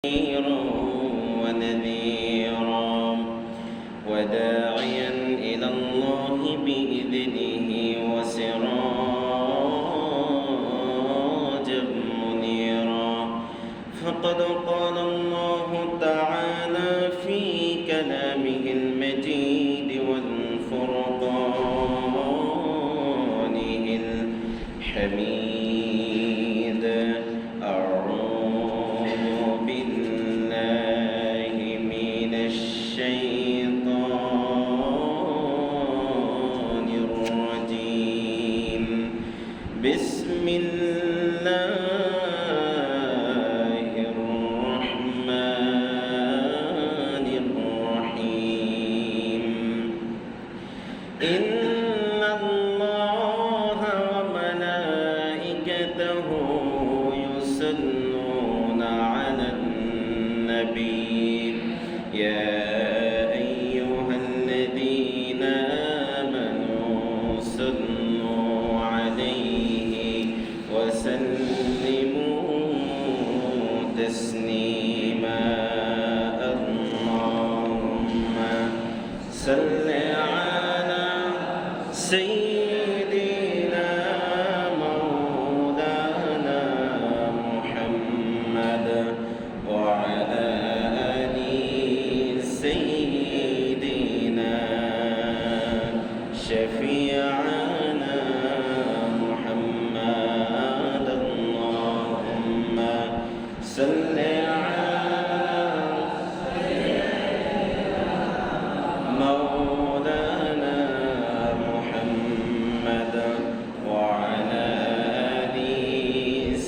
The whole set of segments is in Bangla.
بشيرا ونذيرا وداعيا إلى الله بإذنه وسراجا منيرا فقد قال الله تعالى في كلامه المجيد والفرقانه الحميد بسم الله الرحمن الرحيم إن الله وملائكته يصلون على النبي يا أيها الذين آمنوا صلوا عليه وسلموا تسليما اللهم صل على سيدنا مولانا محمد وعلى آل سيدنا شفيعنا صل على مولانا محمد وعلى آل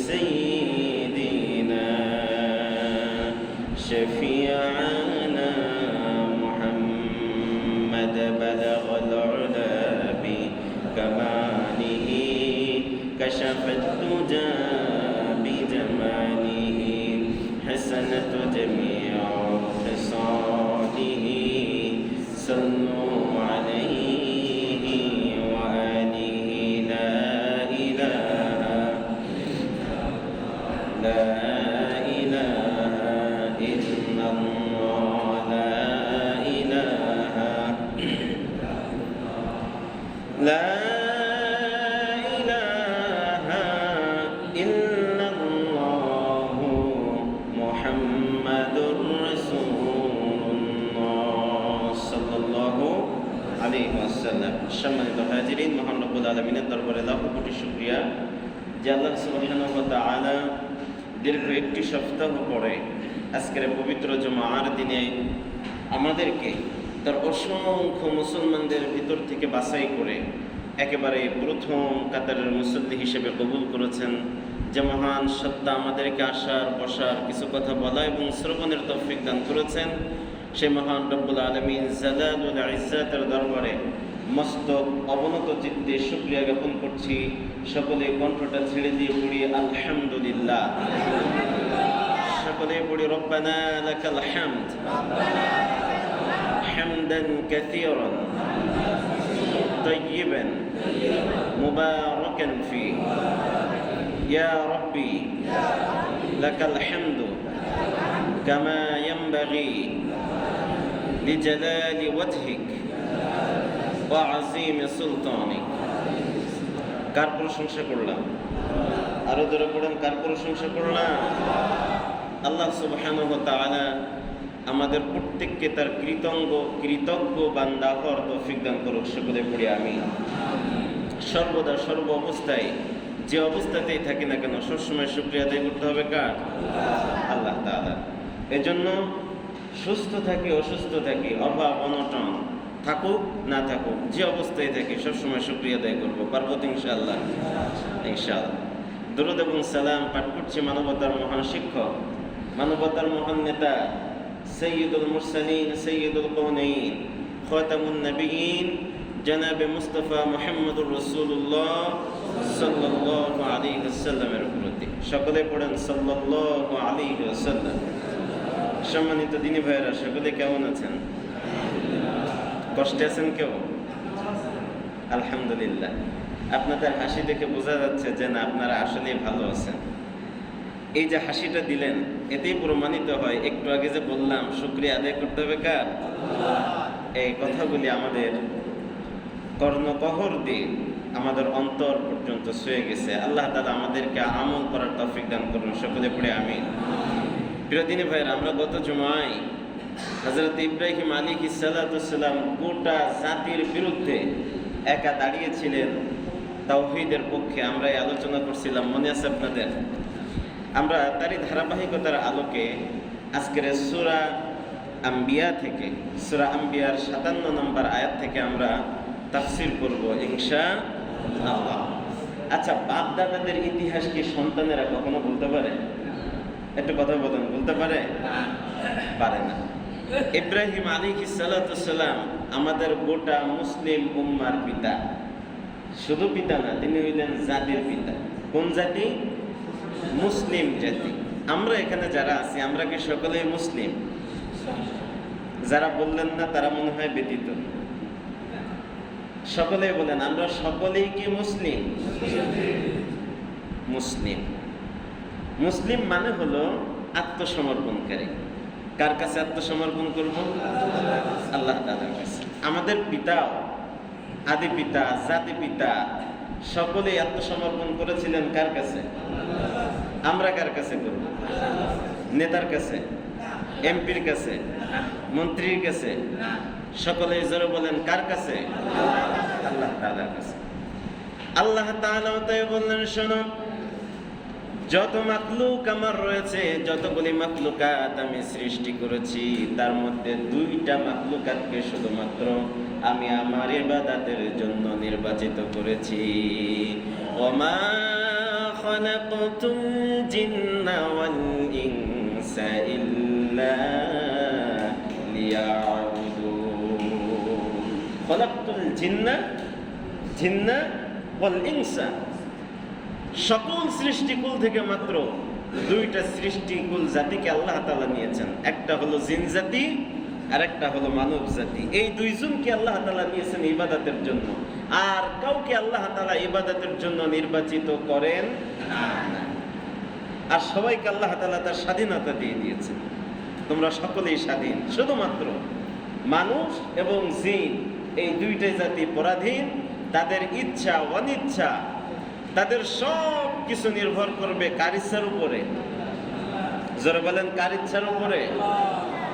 سيدنا شفيعنا محمد بلغ العلا بكماله كشف الدجى بجماله حسنة جميع خصاله صلوا عليه وآله لا إله إلا الله لا إله إلا الله محمد رسول الله صلى الله عليه وسلم সম্মানিত হাজিরিন, মহান রব্বুল আলামিনের দরবারে লাখ কোটি শুকরিয়া যে আল্লাহ সুবহানাহু ওয়া তাআলা দীর্ঘ একটি সপ্তাহ পরে আজকের পবিত্র জুমার দিনে আমাদেরকে তার অসংখ্য মুসলমানদের ভিতর থেকে বাছাই করে একেবারে প্রথম কাতারের মুসল্লি হিসেবে কবুল করেছেন। যে মহান সত্তা আমাদেরকে আসার বসার কিছু কথা বলা এবং শ্রবণের তৌফিক দান করেছেন, সেই মহান রব্বুল আলামিন জালালুল ইজ্জাতের দরবারে মস্তক অবনত চিত্তে শুকরিয়া জ্ঞাপন করছি। সকলে কণ্ঠটা ছেড়ে দিয়ে পড়ি আলহামদুলিল্লাহ। সকলে পড়ি রব্বানা লাকাল হামদ হামদান কাসীরান طيبا مباركا فيه يا ربي لك الحمد كما ينبغي لجلال وجهك وعظيم سلطانك। কার প্রশংসা করলাম? আরো জোরে পড়েন, কার প্রশংসা করলাম? আল্লাহ সুবহানাহু ওয়া তাআলা আমাদের প্রত্যেককে তার কৃতজ্ঞ বান্দা হওয়ার তৌফিক দান করুক। সকলে পড়ি আমিন। সর্বদা সর্ব অবস্থায় যে অবস্থাতেই থাকি না কেন সবসময় শুকরিয়া আদায় করতে হবে কার? আল্লাহ তাআলা। এজন্য সুস্থ থাকি অসুস্থ থাকি, অভাব অনটন থাকুক না থাকুক, যে অবস্থায় থাকি সবসময় শুকরিয়া আদায় করবো। পারবো তো ইনশাআল্লাহ? ইনশাআল্লাহ। দরুদ এবং সালাম পাঠ করছি মানবতার মহান শিক্ষক, মানবতার মহান নেতা, সৈয়দুল মুরসালিন, সৈয়দুল কওনাইন, খাতামুন নবিয়্যিন জনাবে মুস্তাফা মুহাম্মদুর রাসূলুল্লাহ সাল্লাল্লাহু আলাইহি ওয়াসাল্লামের উপর। সকলে পড়েন সাল্লাল্লাহু আলাইহি ওয়াসাল্লাম। সম্মানিত দিনী ভাইয়েরা, সকলে কেমন আছেন? কষ্টে আছেন কেউ? আলহামদুলিল্লাহ। আপনাদের হাসি দেখে বোঝা যাচ্ছে যে না, আপনারা আসলেই ভালো আছেন। এই যে হাসিটা দিলেন, এতেই প্রমাণিত হয় একটু আগে যে বললাম শুকরিয়া আদায় করতে হবে কার? এই কথাগুলি আমাদের কর্ণকহর দিয়ে আমাদের অন্তর পর্যন্ত ছুঁয়ে গেছে। আল্লাহ তাআলা আমাদেরকে আমল করার তৌফিক দান করুন, সকলে পড়ে আমিন। প্রিয় দিনী ভাইয়েরা, আমরা গত জুমায় হযরত ইব্রাহিম আলাইহিস সালাম গোটা জাতির বিরুদ্ধে একা দাঁড়িয়েছিলেন তাওহীদের পক্ষে। আমরা এই আলোচনা করছিলাম, মনে আছে আপনাদের? আমরা তারই ধারাবাহিকতার আলোকে আজকের সূরা আম্বিয়া থেকে, সূরা আম্বিয়ার 57 নম্বর আয়াত থেকে আমরা তাফসীর করব ইনশাআল্লাহ। আচ্ছা, বাপ দাদাদের ইতিহাস কি সন্তানেরা কখনো বলতে পারে? একটু কথা বলেন, বলতে পারে? পারে না। ইব্রাহিম আলাইহিস সালাম আমাদের গোটা মুসলিম উম্মার পিতা। শুধু পিতা না, তিনি হইলেন জাতির পিতা। কোন জাতি? মুসলিম জাতি। আমরা এখানে যারা আছি, আমরা কি সকলেই মুসলিম? যারা বললেন না তারা মনে হয় ব্যতীত। সকলেই বলেন, আমরা সকলেই কি মুসলিম? মুসলিম। মুসলিম মানে হলো আত্মসমর্পণকারী। কার কাছে আত্মসমর্পণ করব? আল্লাহ তাআলার কাছে। আমাদের পিতা, আদি পিতা, জাতি পিতা সকলেই আত্মসমর্পণ করেছিলেন কার কাছে? আমরা কার কাছে করব? নেতার কাছে, এমপির কাছে, মন্ত্রীর কাছে? সকলেই জোরে বলেন, কার কাছে? আল্লাহ তাআলার কাছে। আল্লাহ তাআলা তাই বললেন, শোনো, যত মাখলুক আমার রয়েছে, যতগুলি মাখলুকাত আমি সৃষ্টি করেছি, তার মধ্যে দুইটা মাখলুকাতকে শুধুমাত্র আমি আমার ইবাদতের জন্য নির্বাচিত করেছি। ওমা খালাকতুল জিন্না ওয়াল ইনসা ইল্লা লিয়াবুদুন। খালাকতুল জিন্না ওয়াল ইনসা, সকল সৃষ্টিকুল থেকে মাত্র দুইটা সৃষ্টিকুল জাতিকে আল্লাহ তাআলা নিয়েছেন। একটা হলো জিন জাতি আর একটা হলো মানব জাতি। এই দুইজনকে আল্লাহ তাআলা নিয়েছেন ইবাদতের জন্য, আর কাউকে আল্লাহ তাআলা ইবাদতের জন্য নির্বাচিত করেন না। আর সবাইকে আল্লাহ তাআলা তার স্বাধীনতা দিয়ে দিয়েছেন। তোমরা সকলেই স্বাধীন। শুধুমাত্র মানুষ এবং জিন, এই দুইটাই জাতি পরাধীন। তাদের ইচ্ছা অনিচ্ছা, তাদের সব কিছু নির্ভর করবে কার ইচ্ছার উপরে? যারা বলেন কার ইচ্ছার উপরে?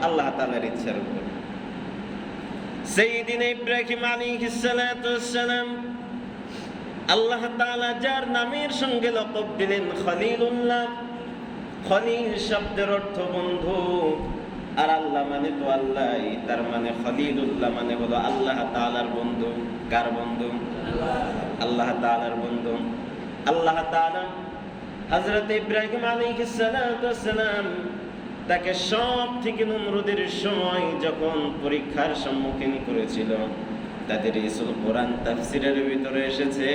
আল্লাহ তাআলার ইচ্ছার উপরে। সাইয়্যিদিনা ইব্রাহিম আলাইহিস সালাম, আল্লাহ তাআলা যার নামের সঙ্গে লকব দিলেন খলিলুল্লাহ। খলিল শব্দের অর্থ বন্ধু, আর আল্লাহ মানে তো আল্লাহ, তার মানে খলিলুল্লাহ মানে হলো আল্লাহ তাআলার বন্ধু। কার বন্ধু? আল্লাহ তাআলার বন্ধু। আল্লাহ তাআলা হযরত ইব্রাহিম আলাইহিস সালাম তাকে সব থেকে নমরুদের সময় যখন পরীক্ষার সম্মুখীন করেছিল, তাদের রাসূল কোরআন তাফসীরের ভিতরে এসেছে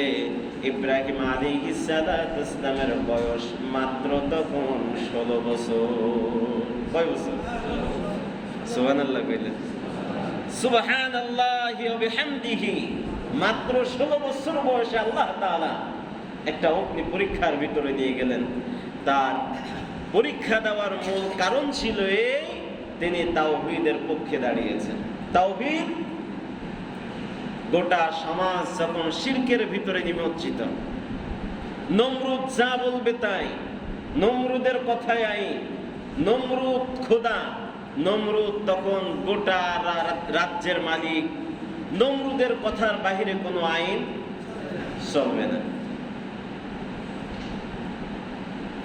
ইব্রাহিম আলাইহিস সালামের বয়স মাত্র তখন 16 বছর। কয় বছর? সুবহানাল্লাহ কইলেন। সুবহানাল্লাহি ওয়া বিহামদিহি। মাত্র 16 বছর বয়সে আল্লাহ তাআলা একটা অগ্নি পরীক্ষার ভিতরে নিয়ে গেলেন। তার পরীক্ষা দেওয়ার মূল কারণ ছিল এই, তিনি তাওহীদের পক্ষে দাঁড়িয়েছেন। তাওহীদ, গোটা সমাজ যখন শিরকের ভিতরে নিমজ্জিত, নমরুদ যা বলবে তাই, নমরুদের কথায় আইন, নমরুদ খোদা, নমরুদ তখন গোটা রাজ্যের মালিক, নমরুদের কথার বাহিরে কোনো আইন চলবে না।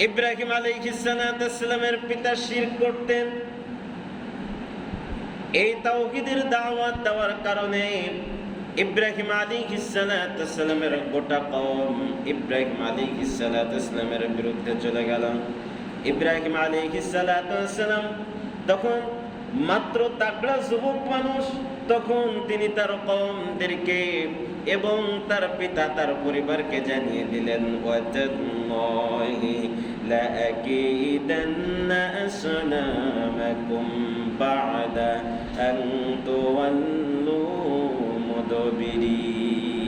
ইব্রাহিম আলাইহিস সালামের পিতা শিরক করতেন। এই তাওহীদের দাওয়াত দেওয়ার কারণে ইব্রাহিম আলাইহিস সালামের গোটা কওম ইব্রাহিম আলাইহিস সালামের বিরুদ্ধে চলে গেল। ইব্রাহিম আলাইহিস সালাম তখন মাত্র তাগড়া যুবক মানুষ। তখন তিনি তার কওমদেরকে এবং তার পিতা তার পরিবারকে জানিয়ে দিলেন, ওয়াতাল্লাহি লাআকিদান্না আসনামাকুম বা'দা আন তুওয়াল্লু মুদবিরিন।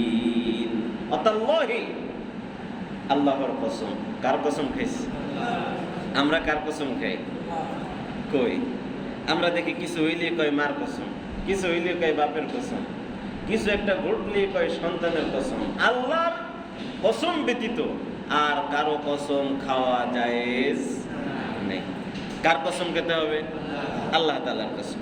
ওয়াতাল্লাহি, আল্লাহর কসম। কার কসম খাইছে? আমরা কার কসম খাই? কই আমরা দেখি কিছু হইলে কয় মার কসম, কিছু হইলে কয় বাপের কসম, কিছু একটা ঘটলে কয় সন্তানের কসম। আল্লাহর কসম ব্যতীত আর কারো কসম খাওয়া জায়েজ নেই। কার কসম খেতে হবে? আল্লাহ তাআলার কসম।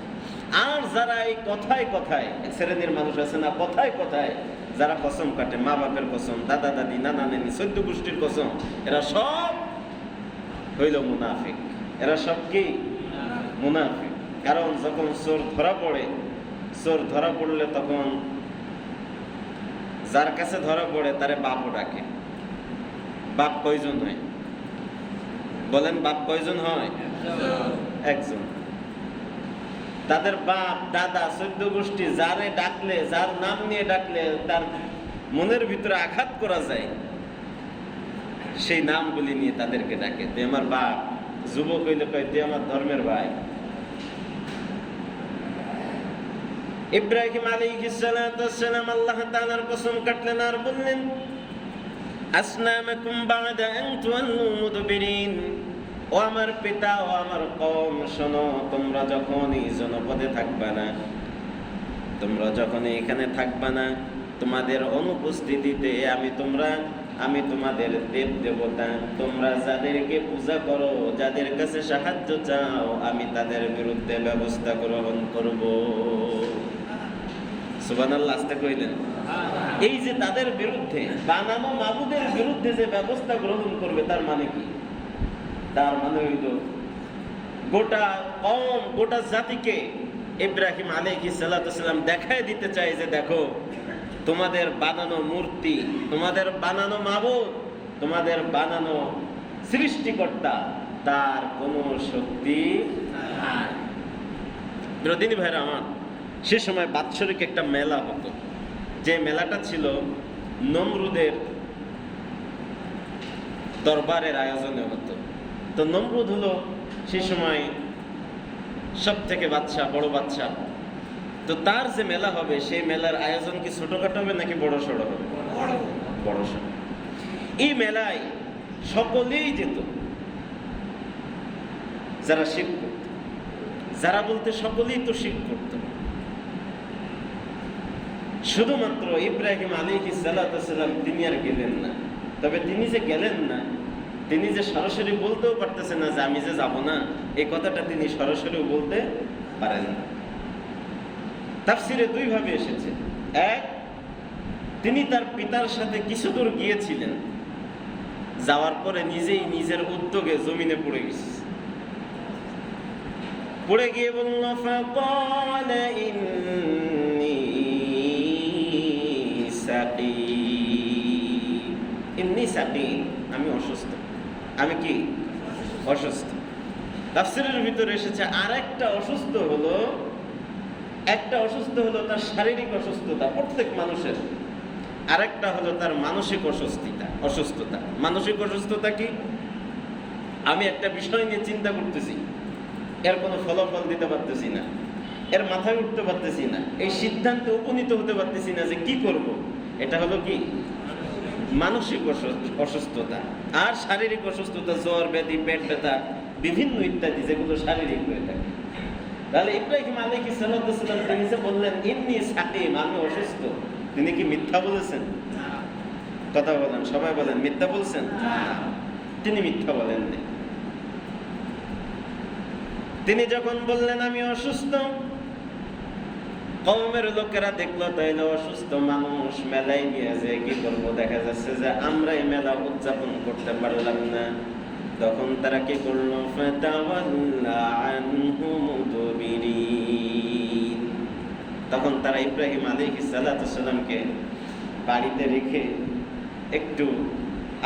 আর যারা এই কথায় কথায়, এক শ্রেণীর মানুষ আছে না, কথায় কথায় যারা কসম কাটে, মা বাপের কসম, দাদা দাদি, নানা নানি, 14 গোষ্ঠীর কসম, এরা সব হইল মুনাফিক। এরা সব কি? মুনাফিক। কারণ যখন চোর ধরা পড়ে, চোর ধরা পড়লে তখন যার কাছে ধরা পড়ে তারে বাপও ডাকে। বাপ কয়জন হয়? বলেন, বাপ কয়জন হয়? একজন। তাদের বাপ দাদা 14 গোষ্ঠী যারে ডাকলে, যার নাম নিয়ে ডাকলে তার মনের ভিতরে আঘাত করা যায়, সেই নামগুলি নিয়ে তাদেরকে ডাকে। তুই আমার বাপ। যুবক হইলে কয় তুই আমার ধর্মের ভাই। ইব্রাহিম আলাইহিস সালাতু ওয়াস সালাম আল্লাহ তাআলার কসম কাটলেন আর বললেন, আসনামাকুম বা'দা আন তুওয়াল্লু মুদবিরিন। ও আমার পিতা, ও আমার কওম, শোনো, তোমরা যখন এই জনপদে থাকবা না, তোমরা যখন এখানে থাকবা না, তোমাদের অনুপস্থিতিতে আমি তোমাদের দেব দেবতা, তোমরা যাদেরকে পূজা করো, যাদের কাছে সাহায্য চাও, আমি তাদের বিরুদ্ধে ব্যবস্থা গ্রহণ করব। সুবহানাল্লাহ, আস্তে কইলেন। এই যে তাদের বিরুদ্ধে, বানানো মাবুদের বিরুদ্ধে যে ব্যবস্থা গ্রহণ করবে, তার মানে কি? তার মানে হইল গোটা কওম, গোটা জাতিকে ইব্রাহিম আলাইহিস সালাতু ওয়াস সালাম দেখায় দিতে চায় যে দেখো, তোমাদের বানানো মূর্তি, তোমাদের বানানো মাবুদ, তোমাদের বানানো সৃষ্টিকর্তা, তার কোনো শক্তি নাই। বিরোধিনী ভাইরা আমার, সে সময় বাৎসরিক একটা মেলা হতো, যে মেলাটা ছিল নমরুদের দরবারের আয়োজনে হতো। তো নমরুদ হলো সে সময় সব থেকে বাদশা, বড় বাদশা। তো তার যে মেলা হবে, সেই মেলার আয়োজন কি ছোটখাটো হবে নাকি বড় সড়ো হবে? বড় সড়ো। এই মেলায় সকলেই যেত, যারা শিরক করত, যারা বলতে সকলেই তো শিরক করত। শুধুমাত্র ইব্রাহিম আলাইহিস সালাতু ওয়াস সালাম তিনি আর গেলেন না। তবে তিনি যে গেলেন না, তিনি যে সরাসরি বলতেও পারতেছেন না যে আমি যে যাব না, এই কথাটা তিনি সরাসরি বলতে পারেন না। তাফসিরে দুই ভাবে এসেছে। এক, তিনি তার পিতার সাথে কিছু দূর গিয়েছিলেন, যাওয়ার পরে নিজেই নিজের উদ্যোগে জমিনে পড়ে গেছে, পড়ে গিয়ে বলল, ফাকালা ইন্নী সাকিম, আমি অসুস্থ। আমি কি? অসুস্থ। তাফসীরের ভিতরে এসেছে আরেকটা অসুস্থ হলো, একটা অসুস্থ হলো তার শারীরিক অসুস্থতা, প্রত্যেক মানুষের। আরেকটা হলো তার মানসিক অসুস্থতা। মানসিক অসুস্থতা কি? আমি একটা বিষয় নিয়ে চিন্তা করতেছি, এর কোনো ফলাফল দিতে পারতেছি না, এর মাথায় উঠতে পারতেছি না, এই সিদ্ধান্তে উপনীত হতে পারতেছি না যে কি করব। এটা হলো কি? মানসিক অসুস্থতা। আর শারীরিক অসুস্থতা, জ্বর, ব্যাধি, পেট ব্যথা, বিভিন্ন ইত্যাদি, যেগুলো শারীরিক হয়ে থাকে। তাহলে ইব্রাহিম আলাইহিস সালাতু ওয়াস সালাম তিনি যে বললেন ইন্নী সাকিম, আমি অসুস্থ, তিনি কি মিথ্যা বলেছেন? কথা বলেন, সবাই বলেন, মিথ্যা বলছেন? তিনি মিথ্যা বলেননি। তিনি যখন বললেন আমি অসুস্থ, কওমের লোকেরা দেখলো তাইলে অসুস্থ মানুষ মেলায় নিয়ে যে কি করবো, দেখা যাচ্ছে যে আমরা এই মেলা উদযাপন করতে পারলাম না। তখন তারা কি করলো? ফাতাওয়াল্লা আনহু মুদবিরিন। তখন তারা ইব্রাহিম আলাইহিস সালাতু ওয়াস সালামকে বাড়িতে রেখে একটু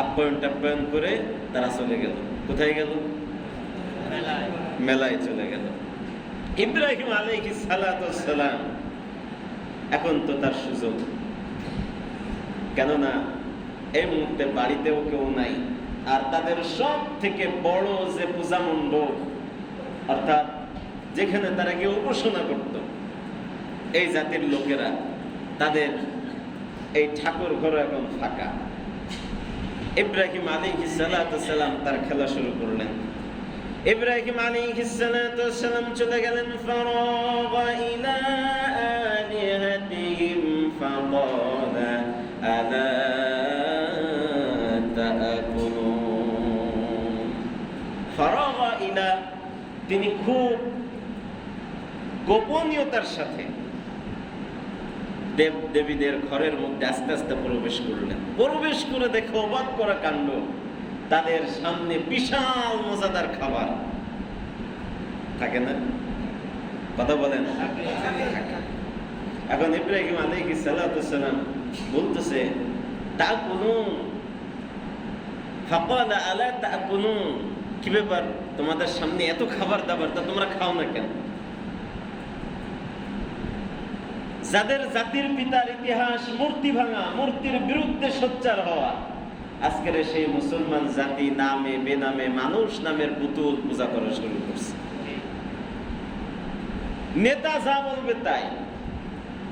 আপ্যায়ন করে তারা চলে গেল। কোথায় গেল? মেলায় চলে গেল। ইব্রাহিম আলাইহিস সালাতু ওয়াস সালাম এখন তো তার সুযোগ, কেননা এই মুহূর্তে বাড়িতেও কেউ নাই। আর তাদের সব থেকে বড় যে পূজা মণ্ডপ, অর্থাৎ যেখানে তারা গিয়ে উপাসনা করত, এই জাতির লোকেরা, তাদের এই ঠাকুর ঘর এখন ফাঁকা। ইব্রাহিম আলাইহিস সালাতু ওয়াস সালাম তার খেলা শুরু করলেন। ইব্রাহিম আলাইহিস সালাতু ওয়াস সালাম চলে গেলেন। ফারাগা ইলা আলিহাতিহিম ফাকালা আলা তাআকুলুন। ফারাগা ইলা, তিনি খুব গোপনীয়তার সাথে দেব দেবীদের ঘরের মধ্যে আস্তে আস্তে প্রবেশ করলেন। প্রবেশ করে দেখে অবাক করা কাণ্ড, তাদের সামনে বিশাল মজাদার খাবার থাকে না, কথা বলেন। এখন ইব্রাহিম আলাইহিস সালাতু ওয়াস সালাম বলতেছে তাকুলুন, ফাকালা আলা তাকুলুন, কি ব্যাপার তোমাদের সামনে এত খাবার দাবার, তা তোমরা খাও না কেন? যাদের জাতির পিতার ইতিহাস মূর্তি ভাঙা, মূর্তির বিরুদ্ধে সোচ্চার হওয়া, আজকের সেই মুসলমান জাতি নামে বেনামে মানুষ নামের পুতুল পূজা করা শুরু করছে। নেতা যা বলবে তাই।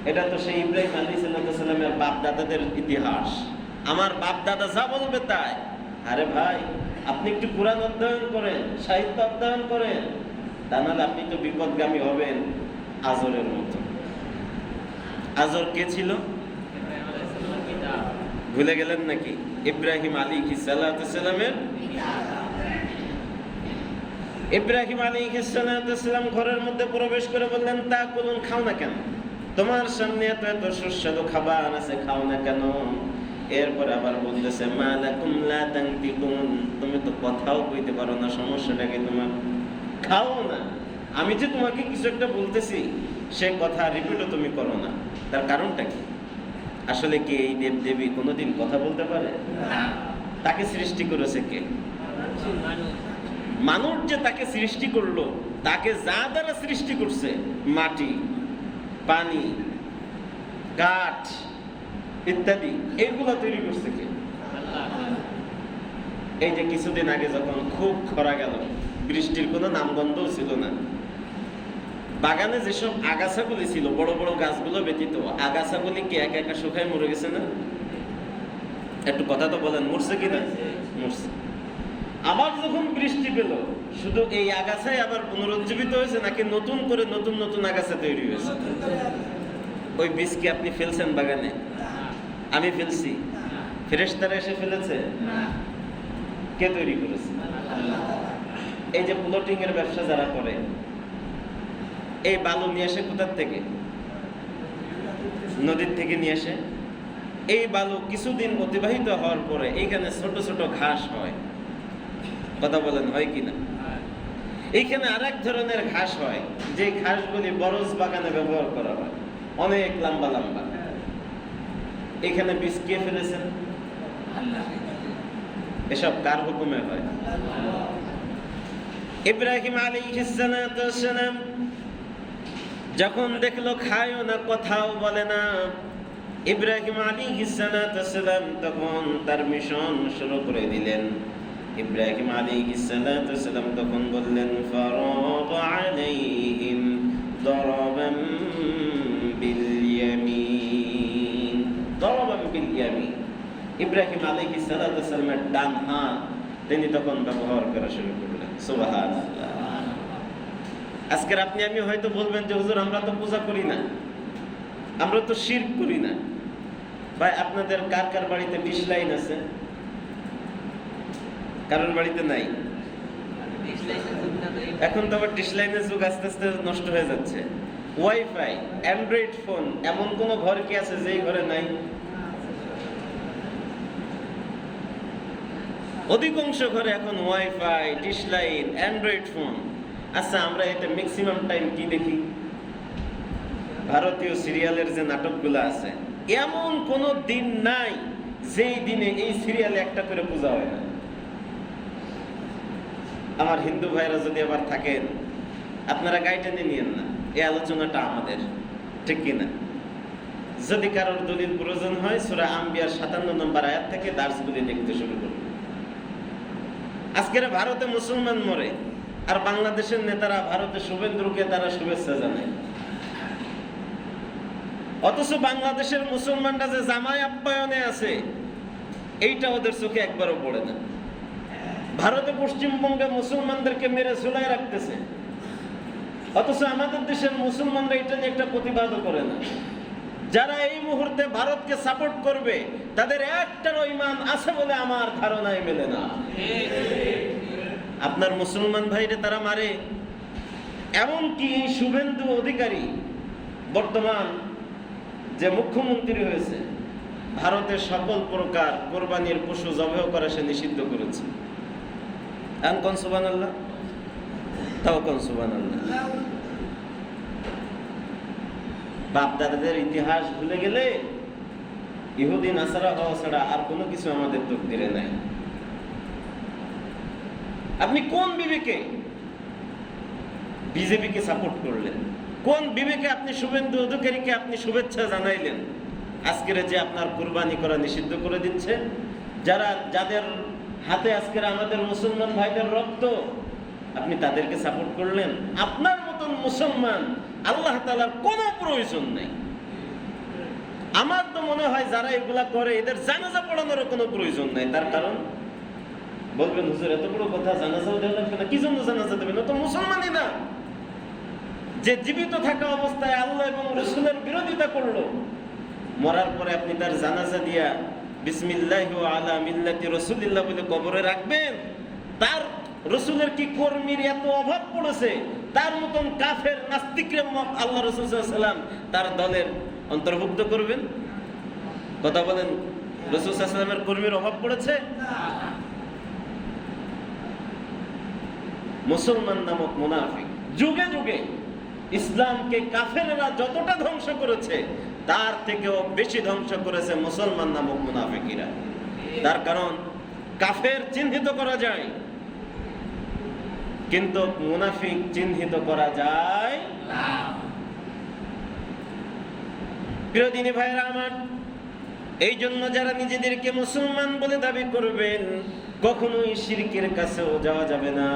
এটা তো সেই ইব্রাহিম আলাইহিস সালামের বাপ দাদাদের ইতিহাস। আমার বাপ দাদা যা বলবে তাই। আরে ভাই, আপনি একটু কোরআন অধ্যয়ন করেন, সাহিত্য অধ্যয়ন করেন, তা নাহলে আপনি তো বিপদগামী হবেন আজরের মতো। আজর কে ছিল? ভুলে গেলেন নাকি? ইব্রাহিম আলাইহিস সালাতু ওয়াস সালামের। ইব্রাহিম আলাইহিস সালাতু ওয়াস সালাম ঘরের মধ্যে প্রবেশ করে বললেন তাকুলুন, খাও না কেন? তোমার সামনে এত এত সুস্বাদু খাবার আছে, খাও না কেন? এরপর আবার বলতেছে মালাকুম লা তানতিকুন, তুমি তো কথাও কইতে পারো না, সমস্যাটা কি তোমার? খাও না। আমি যে তোমাকে কিছু একটা বলতেছি, সে কথা রিপিটও তুমি করো না। তার কারণটা কি? আসলে কি এই দেব দেবী কোনোদিন কথা বলতে পারে? তাকে সৃষ্টি করেছে কে? মানুষ যে তাকে সৃষ্টি করলো, তাকে যা দ্বারা সৃষ্টি করছে, মাটি, পানি, কাঠ ইত্যাদি, এগুলো তৈরি করছে কে? এই যে কিছুদিন আগে যখন খুব খরা গেল, বৃষ্টির কোনো নামগন্ধও ছিল না, বাগানে যেসব আগাছাগুলি ছিল, বড় বড় গাছগুলো ব্যতীত আগাছাগুলি কি একা একা শুকায় মরে গেছে না? একটু কথা তো বলেন, মরছে কিনা? মরছে। আবার যখন বৃষ্টি পেল, শুধু এই আগাছাই আবার পুনরুজ্জীবিত হয়েছে নাকি নতুন করে নতুন নতুন আগাছা তৈরি হয়েছে? ওই বীজ কি আপনি ফেলছেন বাগানে? আমি ফেলছি? ফেরেশতারা এসে ফেলেছে? কে তৈরি করেছে? এই যে প্লটিং এর ব্যবসা যারা করে, এই বালু নিয়ে আসে কোথার থেকে? নদীর থেকে নিয়ে আসে। এই বালু কিছুদিন অতিবাহিত হওয়ার পরে এইখানে ছোট ছোট ঘাস হয়, কথা বলেন হয় কিনা? এইখানে আরেক ধরনের ঘাস হয়, যে ঘাসগুলি বরজ বাগানে ব্যবহার করা হয়, অনেক লম্বা লম্বা। এখানে বীজ কে ফেলেছেন? এসব কার হুকুমে হয়? ইব্রাহিম আলাইহিস সালাতু ওয়াস সালাম যখন দেখলো খায়ও না, কথাও বলে না, ইব্রাহিম আলাইহিস সালাতু ওয়াস সালাম তখন তার মিশন শুরু করে দিলেন। ইব্রাহিম আলাইহিস সালাতু ওয়াস সালাম তখন বললেন ফারাগা আলাইহিম দরাবান বিল ইয়ামিন। দরাবান বিল ইয়ামিন, ইব্রাহিম আলাইহিস সালাতু ওয়াস সালামের ডান হাত তিনি তখন ব্যবহার করা শুরু করলেন। সুবহানাল্লাহ। আজকের আপনি আমি হয়তো বলবেন যে হুজুর আমরা তো পূজা করি না, আমরা তো শিরক করি না। ভাই, আপনাদের কার কার বাড়িতে ডিশ লাইন আছে? কারোর বাড়িতে নাই? এখন তো আবার ডিশ লাইনের যুগ আস্তে আস্তে নষ্ট হয়ে যাচ্ছে। ওয়াইফাই, অ্যান্ড্রয়েড ফোন, এমন কোন ঘর কি আছে যেই ঘরে নাই? অধিকাংশ ঘরে এখন wifi, dish line, Android phone. আচ্ছা, আমরা এটা ম্যাক্সিমাম টাইম কি দেখি? ভারতীয় সিরিয়ালের যে নাটকগুলো আছে, এমন কোন দিন নাই যেই দিনে এই সিরিয়ালে একটা করে পূজা হয় না। আমার হিন্দু ভাইরা যদি আবার থাকেন, আপনারা গাইড টেনে নিয়েন না, এই আলোচনাটা আমাদের, ঠিক কিনা? যদি কারোর দলিল প্রয়োজন হয়, সূরা আম্বিয়ার 57 নম্বর আয়াত থেকে দার্সগুলি দেখতে শুরু করুন। আজকের ভারতে মুসলমান মরে, আর বাংলাদেশের নেতারা ভারতে শুভেন্দুকে তারা শুভেচ্ছা জানায়। অথচ বাংলাদেশের মুসলমানরা যে জামাই আপ্যায়নে আছে, এইটা ওদের চোখে একবারও পড়ে না। ভারতে পশ্চিমবঙ্গে মুসলমানদেরকে মেরে ঝুলায় রাখতেছে, অথচ আমাদের দেশের মুসলমানরা এটা নিয়ে একটা প্রতিবাদও করে না। যারা এই মুহূর্তে ভারতকে সাপোর্ট করবে তাদের একটারও ঈমান আছে বলে আমার ধারণায় মেলে না। আপনার মুসলমান ভাইরে তারা মারে। এমনকি শুভেন্দু অধিকারী বর্তমান যে মুখ্যমন্ত্রী হয়েছে, ভারতের সকল প্রকার কোরবানির পশু জবেহ করা সে নিষিদ্ধ করেছে। কোন সুবহানাল্লাহ, তাও কোন সুবহানাল্লাহ। বাপ দাদাদের ইতিহাস ভুলে গেলে ইহুদি নাসারা হওয়া ছাড়া আর কোনো কিছু আমাদের তকদিরে নাই। আপনি কোন বিবেকে বিজেপিকে সাপোর্ট করলেন? কোন বিবেকে আপনি শুভেন্দু অধিকারীকে আপনি শুভেচ্ছা জানাইলেন? আজকের যে আপনার কুরবানি করা নিষিদ্ধ করে দিচ্ছে, যাদের হাতে আজকের আমাদের মুসলমান ভাইদের রক্ত, আপনি তাদেরকে সাপোর্ট করলেন। আপনার মতন মুসলমান আল্লাহ তাআলার কোনো প্রয়োজন নেই। আমার তো মনে হয় যারা এগুলা করে এদের জানাজা পড়ানোর কোনো প্রয়োজন নাই। তার কারণ বলবেন, হুজুর এত বড় কথা, জানাজাও দেওয়া লাগবে না, কি জন্য জানাজা দেবেন? ও তো মুসলমানই না। যে জীবিত থাকা অবস্থায় আল্লাহ এবং রাসূলের বিরোধিতা করলো, মরার পরে আপনি তার জানাজা দিয়া বিসমিল্লাহি ওয়া আলা মিল্লাতি রাসূলিল্লাহ বলে কবরে রাখবেন? তার রাসূলের কি কর্মীর এত অভাব পড়েছে? তার মতন কাফের নাস্তিকরা আল্লাহ রাসূল সাল্লাল্লাহু আলাইহি ওয়াসাল্লাম তার দলের অন্তর্ভুক্ত করবেন? কথা বলেন, রাসূল সাল্লাল্লাহু আলাইহি ওয়াসাল্লামের কর্মীর অভাব পড়েছে? মুসলমান নামক মুনাফিক যুগে যুগে ইসলামকে কাফেররা যতটা ধ্বংস করেছে তার থেকেও বেশি ধ্বংস করেছে মুসলমান নামক মুনাফিকরা। তার কারণ কাফের চিহ্নিত করা যায়, কিন্তু মুনাফিক চিহ্নিত করা যায় না। প্রিয় দিনী ভাইরা আমার, এই জন্য যারা নিজেদেরকে মুসলমান বলে দাবি করবেন কখনোই শিরকের কাছেও যাওয়া যাবে না।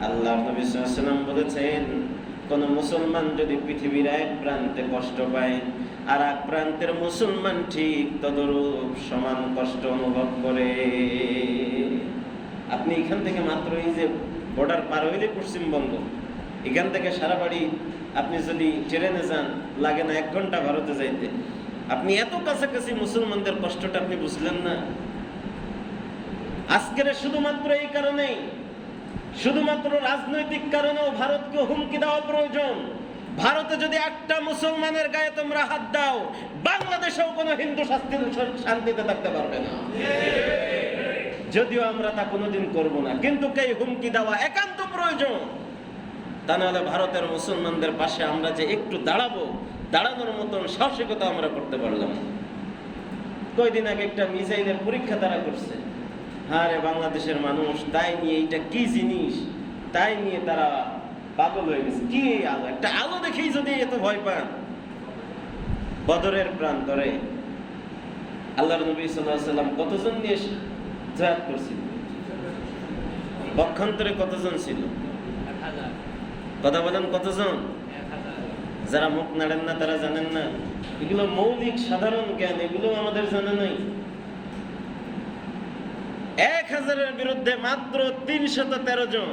আল্লাহ নবী সাল্লাল্লাহু আলাইহি ওয়াসাল্লাম বলেছেন, কোন মুসলমান যদি পৃথিবীর এক প্রান্তে কষ্ট পায় আর এক প্রান্তের মুসলমান ঠিক তদরূপ সমান কষ্ট অনুভব করে। আপনি এখান থেকে মাত্র এই যে বর্ডার পার হইলে পশ্চিমবঙ্গ, এখান থেকে সারা বাড়ি আপনি যদি ট্রেনে যান লাগে না 1 ঘন্টা ভারতে যাইতে। আপনি এত কাছাকাছি মুসলমানদের কষ্টটা আপনি বুঝলেন না। আজকের শুধুমাত্র এই কারণেই, শুধুমাত্র রাজনৈতিক কারণেও ভারতকে হুমকি দেওয়া প্রয়োজন। ভারতে যদি একটা মুসলমানের গায়ে তোমরা হাত দাও, বাংলাদেশেও কোনো হিন্দু শান্তিতে থাকতে পারবে না। যদিও আমরা তা কোনোদিন করব না, কিন্তু এই হুমকি দেওয়া একান্ত প্রয়োজন। তা নাহলে ভারতের মুসলমানদের পাশে আমরা যে একটু দাঁড়াবো, দাঁড়ানোর মতন সাহসিকতা আমরা করতে পারলাম না। কয়দিন আগে একটা মিসাইলের পরীক্ষা তারা করছে। আরে বাংলাদেশের মানুষ তাই নিয়ে, এইটা কি জিনিস তাই নিয়ে তারা পাগল হয়ে গেছে। কি আলো, একটা আলো দেখেই যদি এত ভয় পান। বদরের প্রান্তরে আল্লাহর নবী সাল্লাল্লাহু আলাইহি ওয়াসাল্লাম কতজন নিয়ে জিহাদ করছিল? পক্ষান্তরে কতজন ছিল? 1000। কথা বলেন, কতজন? 1000। যারা মুখ নাড়েন না তারা জানেন না। এগুলো মৌলিক সাধারণ জ্ঞান, এগুলো আমাদের জানা নাই। 1000-এর বিরুদ্ধে মাত্র 313 জন।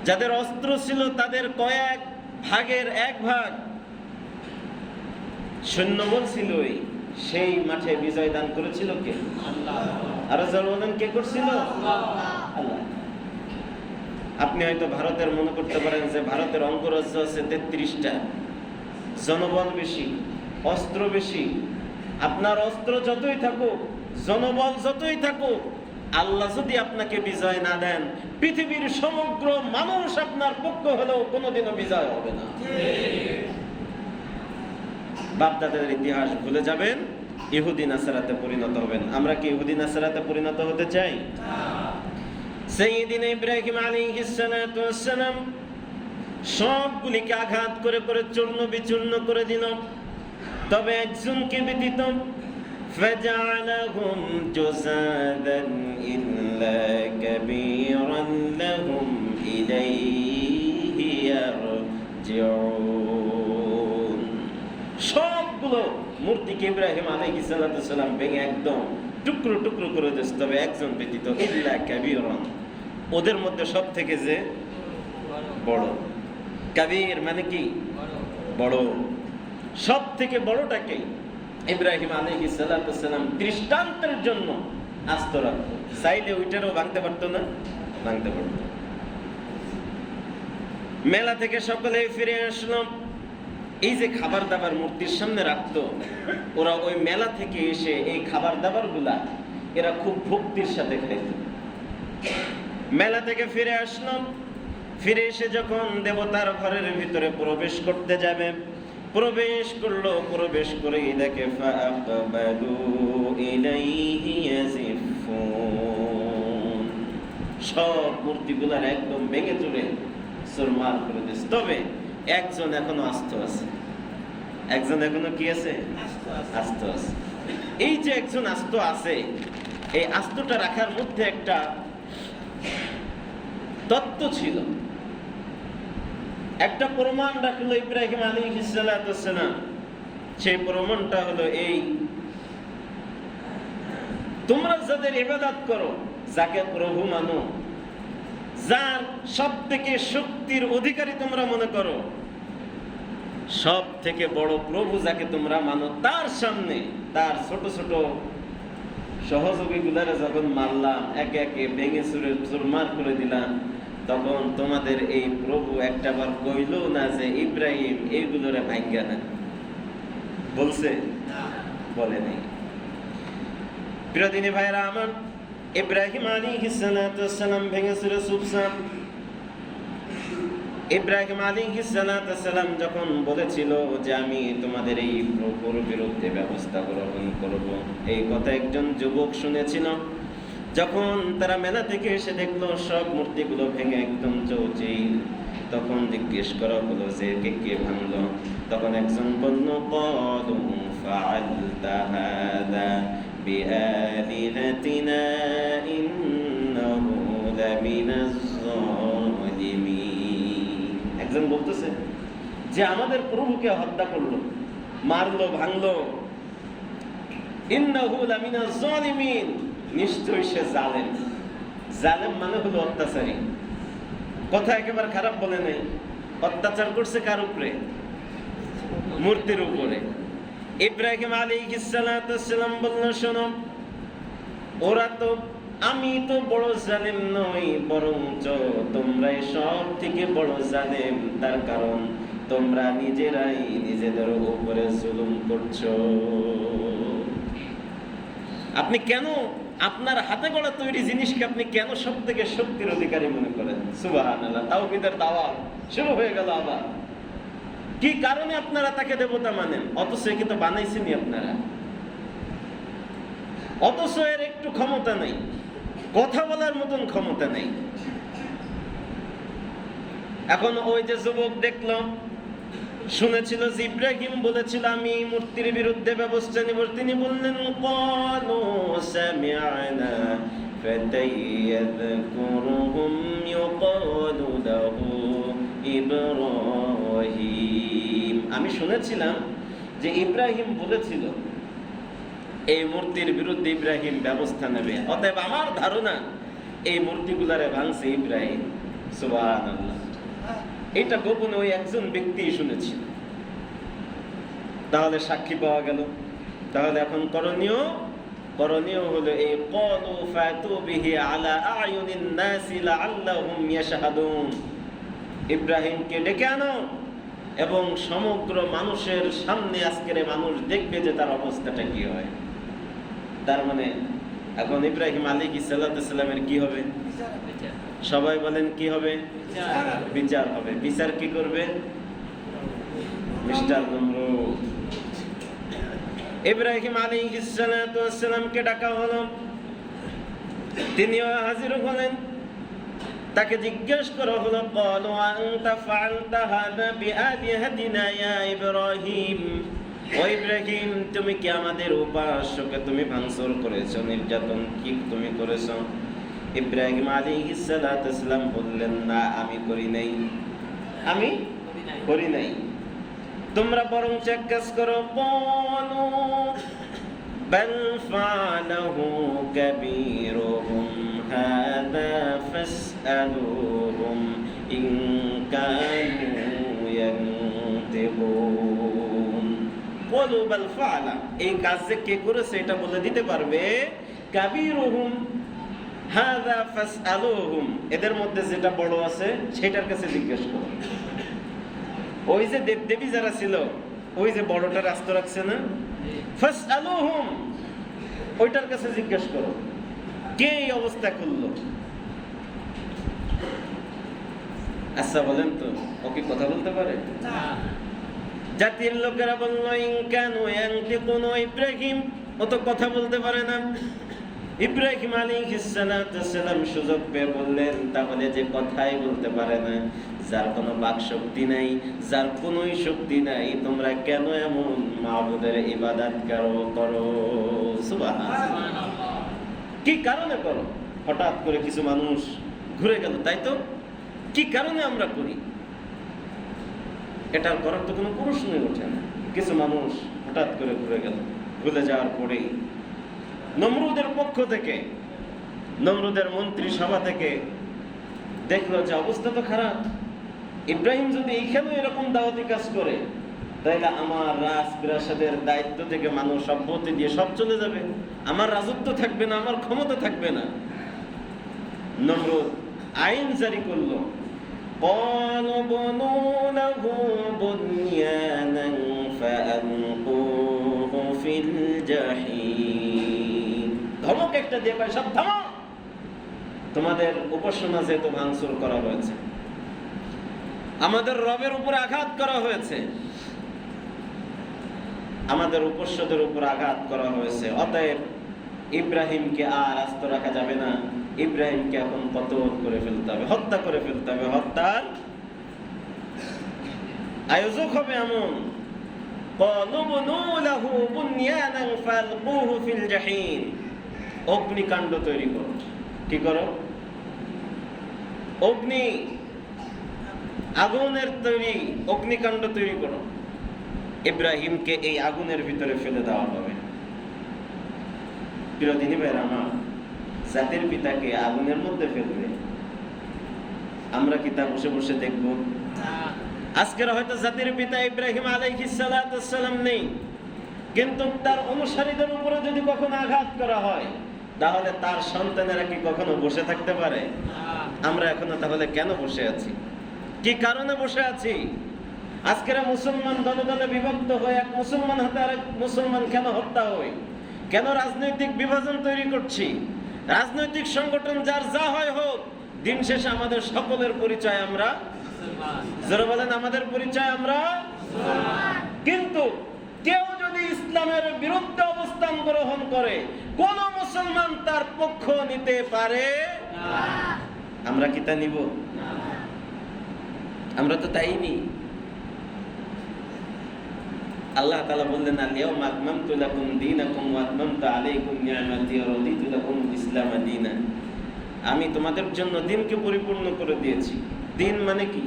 যাদের অস্ত্র ছিল তাদের কয়েক ভাগের 1 ভাগ সৈন্যবল ছিল। সেই মাঠে বিজয় দান করেছিল কে? আল্লাহ। আর যারা বলেন কে করছিল? আল্লাহ। আপনি হয়তো ভারতের মনে করতে পারেন যে ভারতের অঙ্গরাজ্য আছে 33টা, জনবল বেশি, অস্ত্র বেশি। আপনার অস্ত্র যতই থাকুক, জনবল যতই থাকুক, আল্লাহ যদি আপনাকে বিজয় না দেন, পৃথিবীর সমগ্র মানুষ আপনার পক্ষ হলেও কোনোদিনও বিজয় হবে না। বাপদাদাদের ইতিহাস ভুলে যাবেন, ইহুদি নাসারাতে পরিণত হবেন। আমরা কি ইহুদি নাসারাতে পরিণত হতে চাই? সাইয়্যিদিনা ইব্রাহিম আলাইহিস সালাতু ওয়াস সালাম সবগুলিকে আঘাত করে করে চূর্ণ বিচূর্ণ করে দিল, তবে একজনকে ব্যতীত فجعلهم جزادا إلا كبيرا لهم إليه يرجعون। সবগুলো মূর্তিকে ইব্রাহিম আলাইহিস সালাম ভেঙে একদম টুকরো টুকরো করে দিস, তবে একজন ব্যতীত, ইল্লা কাবীরান, ওদের মধ্যে সব থেকে যে বড়। কাবীর মানে কি? বড়। সব থেকে বড়টাকে ইব্রাহিম আলাইহিস সালাম দৃষ্টান্তের জন্য আস্ত রাখত। চাইলে ওইটারও ভাঙতে পারতো না? ভাঙতে পারতো। মেলা থেকে সকলে ফিরে আসলো। এই যে খাবার দাবার মূর্তির সামনে রাখতো, ওরা ওই মেলা থেকে এসে এই খাবার দাবার গুলা এরা খুব ভক্তির সাথে খাইত। মেলা থেকে ফিরে আসলো, ফিরে এসে যখন দেবতার ঘরের ভিতরে প্রবেশ করতে যাবে, প্রবেশ করলো, প্রবেশ করেই দেখে ফাআকবালু ইলাইহি ইয়াজিফুন, সব মূর্তিগুলার একদম ভেঙে চুরে চুরমার করে দিয়েছে। তবে একজন এখনো আস্ত আছে। একজন এখনো কি আছে? আস্ত আছে। এই যে একজন আস্ত আছে, এই আস্তটা রাখার মধ্যে একটা তত্ত্ব ছিল, একটা প্রমাণ রাখলো ইব্রাহিম আলাইহিস সালাম। সেই প্রমাণটা হলো এই, তোমরা যাদের ইবাদত করো, যাকে প্রভু মানো, যার সব থেকে শক্তির অধিকারী তোমরা মনে করো, সব থেকে বড় প্রভু যাকে তোমরা মানো, তার সামনে তার ছোট ছোট সহযোগী গুলারে যখন মারলাম, একে একে ভেঙে চুরে চুরমার করে দিলাম, তখন তোমাদের এই প্রভু একটাবার কইল না যে ইব্রাহিম এইগুলোরে ভাঙ্গা না? বলছে? বলে নাই। প্রিয় দিনী ভাইরা আমার, ইব্রাহিম আলাইহিস সালাম ভেঙে চুরে চুপচাপ। ইব্রাহিম আলাইহিস সালাম যখন বলেছিল যে আমি তোমাদের এই প্রভুর বিরুদ্ধে ব্যবস্থা গ্রহণ করব, এই কথা একজন যুবক শুনেছিল। যখন তারা মেলা থেকে এসে দেখলো সব মূর্তিগুলো ভেঙে একদম চৌচির, তখন জিজ্ঞেস করা হলো যে কে কে ভাঙলো। তখন একজন বলল, ক্বালু ফাআলতা হাযা বিআলিহাতিনা ইন্নাহু লামিনাজ যালিমিন। একজন বলতেছে যে আমাদের প্রভুকে হত্যা করলো, মারলো, ভাঙলো, ইন্নাহু লামিনাজ যালিমিন, নিশ্চয়ই সে জালেম। জালেম মানে হলো অত্যাচারী। কথা একেবারে খারাপ বলে নাই। অত্যাচার করছে কার উপরে? মূর্তির উপরে। ইব্রাহিম আলাইহিস সালাম বলল, শোনো, ওরা তো, আমি তো বড় জালেম নই, বরঞ্চ তোমরাই সব থেকে বড় জালেম। তার কারণ তোমরা নিজেরাই নিজেদের উপরে জুলুম করছো। আপনি কেন আপনার হাতে গড়া তৈরি জিনিসকে আপনি কেন সব থেকে শক্তির অধিকারী মনে করেন? সুবহানাল্লাহ, তাওহীদের দাওয়াত শুরু হয়ে গেল আবার। কি কারণে আপনারা তাকে দেবতা মানেন? অথচ একে তো বানাইছেনই আপনারা, অথচ এর একটু ক্ষমতা নেই, কথা বলার মতন ক্ষমতা নেই। এখন ওই যে যুবক দেখলো, শুনেছিল যে ইব্রাহিম বলেছিল আমি মূর্তির বিরুদ্ধে ব্যবস্থা নিব, তিনি বললেন, ক্বালু সামি'না ফাতান ইয়াযকুরুহুম ইউকালু লাহু ইব্রাহিম। আমি শুনেছিলাম যে ইব্রাহিম বলেছিল এই মূর্তির বিরুদ্ধে ইব্রাহিম ব্যবস্থা নেবে, অতএব আমার ধারণা এই মূর্তিগুলারে ভাঙছে ইব্রাহিম। সুবহানাল্লাহ। এটা গোপনে ওই একজন ব্যক্তি শুনেছিল। তাহলে সাক্ষী পাওয়া গেল। তাহলে এখন করণীয় হলো এই ক্বালু ফাতু বিহি আলা আয়ুনিন নাসি লাআল্লাহুম ইয়াশহাদুন। ইব্রাহিমকে ডেকে আনো এবং সমগ্র মানুষের সামনে আজকের মানুষ দেখবে যে তার অবস্থাটা কি হয়। তার মানে এখন ইব্রাহিম আলাইহিস সালামের কি হবে? সবাই বলেন কি হবে? বিচার হবে। বিচার কি করবে? মিস্টার নমরুদ। ইব্রাহিম আলাইহিস সালামকে ডাকা হলো, তিনিও হাজির হলেন। তাকে জিজ্ঞেস করা হলো, ক্বালু আনতা ফাআলতা হাযা বিআলিহাতিনা ইয়া ইব্রাহিম। ও ইব্রাহিম, তুমি কি আমাদের উপাস্যকে তুমি ভাঙচুর করেছো, নির্যাতন কি তুমি করেছো? ইব্রাহিম আলাইহিস সালাম বললেন, না, আমি করি নাই, আমি করি নাই। তোমরা বরং এক কাজ করো, ক্বালু বাল ফাআলাহু কাবীরুহুম হাযা ফাসআলুহুম ইন কানু ইয়ানতিকুন। ক্বালু বাল ফাআলা, এই কাজ যে কে করেছে এটা বলে দিতে পারবে। কাবীরুহুম হাযা ফাসআলুহুম, এদের মধ্যে যেটা বড় আছে সেটার কাছে জিজ্ঞেস করো। ওই যে দেবদেবী যারা ছিল, ওই যে বড়টা রাস্তা রাখছে না, ফাসআলুহুম, ওইটার কাছে জিজ্ঞেস করো কে এই অবস্থা করলো। আচ্ছা বলেন তো, ও কি কথা বলতে পারে? জাতির লোকেরা বলল ইন কানু ইয়ানতিকুন, ইব্রাহিম ও তো কথা বলতে পারে না। ইব্রাহিম আলাইহিস সালাম সুযোগ পেয়ে বললেন, তাহলে যে কথাই বলতে পারে না, যার কোনো বাক শক্তি নাই, যার কোনো শক্তি নাই, তোমরা কেন এমন মাবুদের ইবাদত করো? সুবহানাল্লাহ। কি কারণে করো? হঠাৎ করে কিছু মানুষ ঘুরে গেল, তাই তো? কি কারণে আমরা করি? এটার করার তো কোনো প্রশ্নই ওঠে না। কিছু মানুষ হঠাৎ করে ঘুরে গেল, ভুলে যাওয়ার পরেই নমরুদের পক্ষ থেকে, নমরুদের মন্ত্রী সভা থেকে দেখলো যে অবস্থা তো খারাপ। ইব্রাহিম যদি এইখানে এরকম দাওয়াতি কাজ করে, তাইলে আমার রাজপ্রাসাদের দায়িত্ব থেকে মানুষ সম্পত্তি দিয়ে সব চলে যাবে, আমার রাজত্ব থাকবে না, আমার ক্ষমতা থাকবে না। নমরুদ আইন জারি করলো, قالوا بنوا له بنيانا فألقوه في الجحيم। ধমক একটা দিয়ে কয়, সব থামো, তোমাদের উপাসনা যেহেতু ভাঙচুর করা হয়েছে, আমাদের রবের উপর আঘাত করা হয়েছে, আমাদের উপাস্যদের উপর আঘাত করা হয়েছে, অতএব ইব্রাহিমকে আর আস্ত রাখা যাবে না, ইব্রাহিমকে এখন কতল করে ফেলতে হবে, হত্যা করে ফেলতে হবে। হত্যার আয়োজক হবে এমন, অগ্নিকাণ্ড তৈরি করো। কি করো? অগ্নি, আগুনের তৈরি অগ্নিকাণ্ড তৈরি করো, ইব্রাহিমকে এই আগুনের ভিতরে ফেলে দেওয়া হবে। প্রিয়দিনী ভাইরা আমার, জাতির পিতাকে আগুনের মধ্যে ফেলবে, আমরা কি তা বসে বসে দেখব? আজকের হয়তো জাতির পিতা ইব্রাহিম আলাইহিস সালাম নেই, কিন্তু তার অনুসারীদের উপরে যদি কখনো আঘাত করা হয়, তাহলে তার সন্তানেরা কি কখনো বসে থাকতে পারে? আমরা এখনো তাহলে কেন বসে আছি? কি কারণে বসে আছি? আজকের মুসলমান দলে দলে বিভক্ত হয়ে এক মুসলমান হাতে আরেক মুসলমান কেন হত্যা হয়? কেন রাজনৈতিক বিভাজন তৈরি করছি? রাজনৈতিক সংগঠন যার যা হয় হোক, দিন শেষে আমাদের সকলের পরিচয় আমরা যারা বলেন আমাদের পরিচয় আমরা। কিন্তু কেউ যদি ইসলামের বিরুদ্ধে অবস্থান গ্রহণ করে, কোন মুসলমান তার পক্ষ নিতে পারে? আমরা কি তা নিব? আমরা তো তাই নি। আল্লাহ তাআলা বললেন, আল-ইয়াওমা আকমালতু লাকুম দীনাকুম ওয়া আতমামতু আলাইকুম নি'মাতি ওয়া রাদিতু লাকুমুল ইসলাম দীনান। আমি তোমাদের জন্য দিনকে পরিপূর্ণ করে দিয়েছি। দিন মানে কি?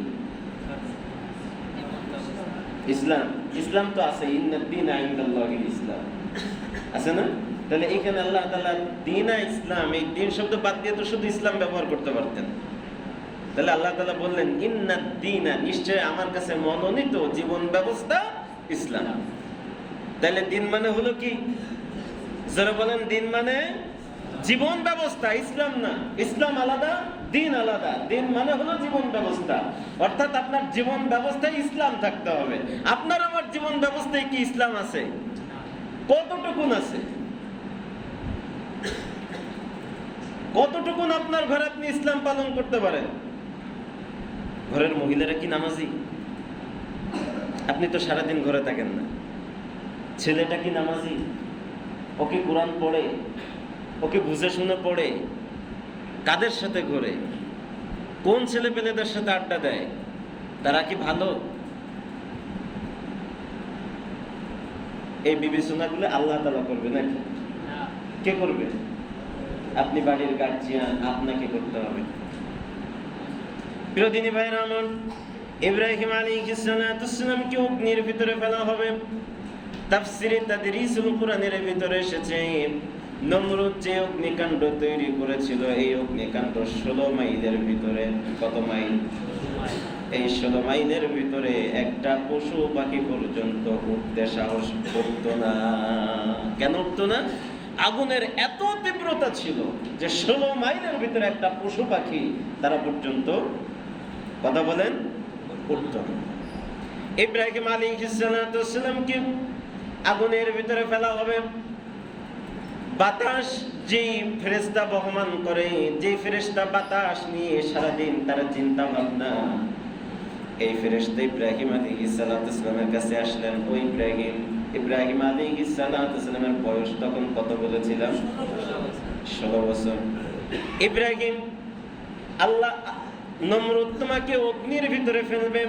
ইসলাম। ইসলাম তো আছে, ইন্নাদ দীনা ইনদাল্লাহিল ইসলাম, আছে না? তাহলে এখানে আল্লাহ তাআলা দীনা ইসলাম, এই দিন শব্দ বাদ দিয়ে তো শুধু ইসলাম ব্যবহার করতে পারতেন। তাহলে আল্লাহ তাআলা বললেন, ইন্নাদ দীনা, নিশ্চয় আমার কাছে মনোনীত জীবন ব্যবস্থা ইসলাম। তাহলে দিন মানে হলো কি? যারা বলেন দিন মানে জীবন ব্যবস্থা, ইসলাম না। ইসলাম আলাদা, দিন আলাদা। দিন মানে হলো জীবন ব্যবস্থা, অর্থাৎ আপনার জীবন ব্যবস্থায় ইসলাম থাকতে হবে। আপনার আমার জীবন ব্যবস্থায় কি ইসলাম আছে? কতটুকুন আছে? কতটুকুন আপনার ঘরে আপনি ইসলাম পালন করতে পারেন? ঘরের মহিলারা কি নামাজি? আপনি তো সারাদিন ঘরে থাকেন না। ছেলেটা কি নামাজি? ওকে কোরআন পড়ে, ওকে বুঝে শুনে পড়ে? কাদের সাথে ঘুরে? কোন ছেলে পেলেদের সাথে আড্ডা দেয়? তারা কি ভালো? এই বিবেচনাগুলো আল্লাহ তাআলা করবে নাকি? কে করবে? আপনি বাড়ির গার্জিয়ান, আপনাকে করতে হবে। প্রিয় দিনী ভাইরা আমার, ইব্রাহিম আলাইহিস সালামকে অগ্নির ভিতরে ফেলা হবে। তাফসিরে তাদরিসুল কোরআনের ভিতরে এসেছে, নমরুদ যে অগ্নিকাণ্ড তৈরি করেছিল, এই অগ্নিকাণ্ড 16 মাইলের ভিতরে। কত মাইল? এই 16 মাইলের ভিতরে একটা পশু পাখি পর্যন্ত উঠতে সাহস করতো না। কেন উঠতো না? আগুনের এত তীব্রতা ছিল যে 16 মাইলের ভিতরে একটা পশু পাখি তারা পর্যন্ত, কথা বলেন, উঠতো না। ইব্রাহিম আলাইহিস সালামকে আগুনের ভিতরে ফেলা হবে। বাতাস যে ফেরেশতা বহমান করে, যে ফেরেশতা বাতাস নিয়ে সারাদিন তারা চিন্তা ভাবনা, এই ফেরেশতা ইব্রাহিম আলাইহিস সালামের কাছে আসলেন। ওই ইব্রাহিম আলাইহিস সালামের বয়স তখন কত বলেছিলাম? 16 বছর। ইব্রাহিম, আল্লাহ, নমরুদ তোমাকে অগ্নির ভিতরে ফেলবে,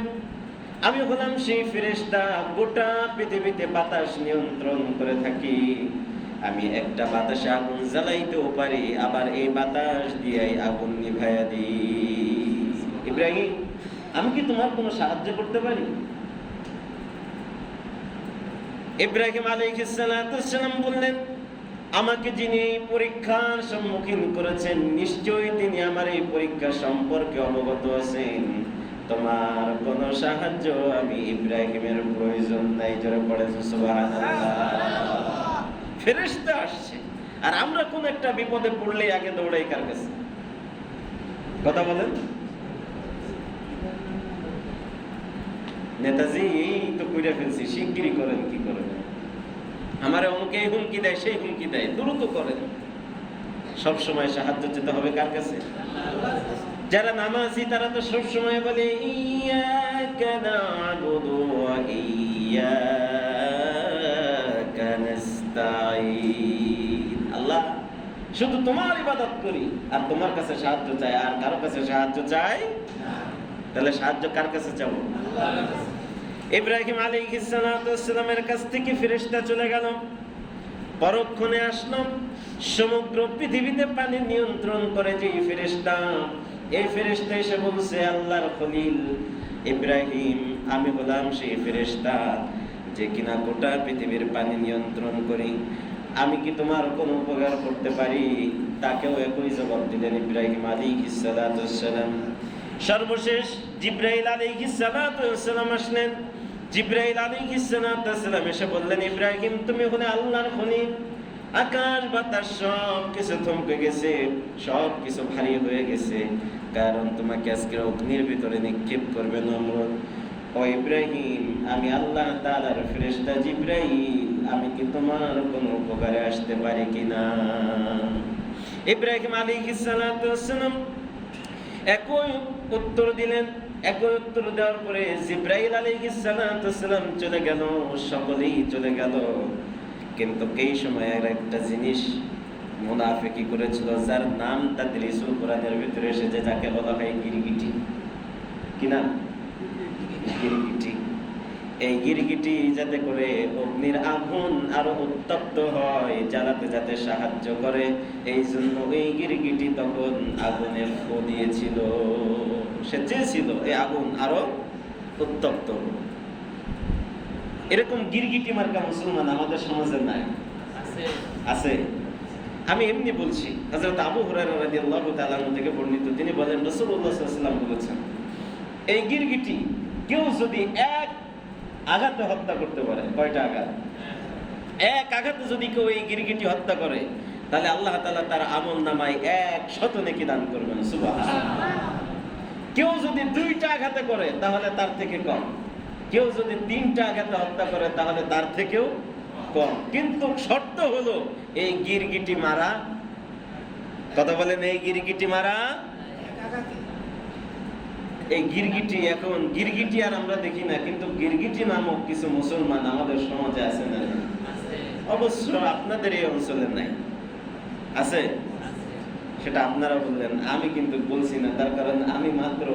আমি হলাম সেই ফেরেশতা, গোটা পৃথিবীতে বাতাস নিয়ন্ত্রণ করে থাকি। আমি একটা বাতাসে আগুন জ্বালাইতেও পারি, আবার এই বাতাস দিয়েই আগুন নিভাইয়া দিই। ইব্রাহিম, আমি কি তোমার কোনো সাহায্য করতে পারি? ইব্রাহিম আলাইহিস সালাম বললেন, আমাকে যিনি এই পরীক্ষার সম্মুখীন করেছেন, নিশ্চয়ই তিনি আমার এই পরীক্ষা সম্পর্কে অবগত আছেন। তোমার কোনো সাহায্য আমি ইব্রাহিমের প্রয়োজন নাই। জোরে পড়েন সুবহানাল্লাহ। ফেরেশতা আসছে, আর আমরা কোন একটা বিপদে পড়লে আগে দৌড়াই কার কাছে? কথা বলেন। নেতাজি, এই তো কইরা ফেলছি, শিগগিরই করেন, কি করেন? আমার অমুকে হুমকি দেয়, সেই হুমকি দেয়, দ্রুত করেন। সব সময় সাহায্য চেতে হবে কার কাছে? যারা নামাজি তারা তো সব সময় বলে ইয়াকা না'বুদু ওয়া ইয়াকা নাস্তাঈন। আল্লাহ, শুধু তোমার ইবাদত করি আর তোমার কাছে সাহায্য চাই, আর কারো কাছে সাহায্য চাই না। তাহলে সাহায্য কার কাছে চাও? আল্লাহর কাছে। ইব্রাহিম আলাইহিস সালামের কাছ থেকে ফেরেশতা চলে গেল, পরক্ষণে আসলো সমগ্র পৃথিবীতে পানি নিয়ন্ত্রণ করে যে ফেরেশতা, এই ফেরেশতা এসে বলছে, আল্লাহর খলিল ইব্রাহিম, আমি হলাম সেই ফেরেশতা যে কিনা গোটা পৃথিবীর পানি নিয়ন্ত্রণ করি, আমি কি তোমার কোনো উপকার করতে পারি? তাকেও একই জবাব দিলেন ইব্রাহিম আলাইহিস সালাম। সর্বশেষ জিবরাইল আলাইহিস সালাম আসলেন। জিবরাইল আলাইহিস সালাম এসে বললেন, ইব্রাহিম, তুমি হলে আল্লাহর খলিল, আকাশ বাতাস সব কিছু থমকে গেছে, সব কিছু ভারী হয়ে গেছে, কারণ তোমাকে আজকে অগ্নির ভিতরে নিক্ষেপ করবে নমরুদ। ও ইব্রাহিম, আমি আল্লাহ তাআলার ফেরেশতা জিবরাইল, আমি কি তোমার কোনো উপকারে আসতে পারি কিনা? ইব্রাহিম আলাইহিস সালাম একই উত্তর দিলেন। একই উত্তর দেওয়ার পরে জিবরাইল আলাইহিস সালাম চলে গেল, সকলেই চলে গেল। কিন্তু এই সময় আর একটা জিনিস মুনাফিকি করেছিল, যার নাম তাদরিসুল কোরআনের ভিতরে এসেছে, যাকে বলা হয় গিরগিটি। কি নাম? গিরগিটি। এই গিরগিটি যাতে করে অগ্নির আগুন আরো উত্তপ্ত হয়, জ্বালাতে যাতে সাহায্য করে, এই জন্য এই গিরগিটি তখন আগুনে ফু দিয়েছিল। সে চেয়েছিল এই আগুন আরো উত্তপ্ত। এরকম গিরগিটি মার্কা মুসলমান আমাদের সমাজে নাই? আছে। আমি এমনি বলছি, হযরত আবু হুরায়রা রাদিয়াল্লাহু তাআলা থেকে বর্ণিত, তিনি বলেন রাসূলুল্লাহ সাল্লাল্লাহু আলাইহি ওয়াসাল্লাম বলেছেন, এই গিরগিটি কেউ যদি এক আঘাতে হত্যা করতে পারে, কয়টা আঘাত? এক আঘাতে যদি কেউ এই গিরগিটি হত্যা করে, তাহলে আল্লাহ তাআলা তার আমলনামায় 100 নেকি দান করবেন। সুবহানাল্লাহ। কেউ যদি 2টা আঘাতে করে তাহলে তার থেকে কম, কেউ যদি 3টা আঘাতে হত্যা করে তাহলে তার থেকেও কম। কিন্তু শর্ত হলো এই গিরগিটি মারা, কথা বলেন, এই গিরগিটি মারা। এই গিরগিটি, এখন গিরগিটি আর আমরা দেখি না, কিন্তু গিরগিটি নামক কিছু মুসলমান আমাদের সমাজে আছে না? অবশ্য আপনাদের এই অঞ্চলে নাই, আছে? সেটা আপনারা বললেন, আমি কিন্তু বলছি না। তার কারণ আমি মাত্র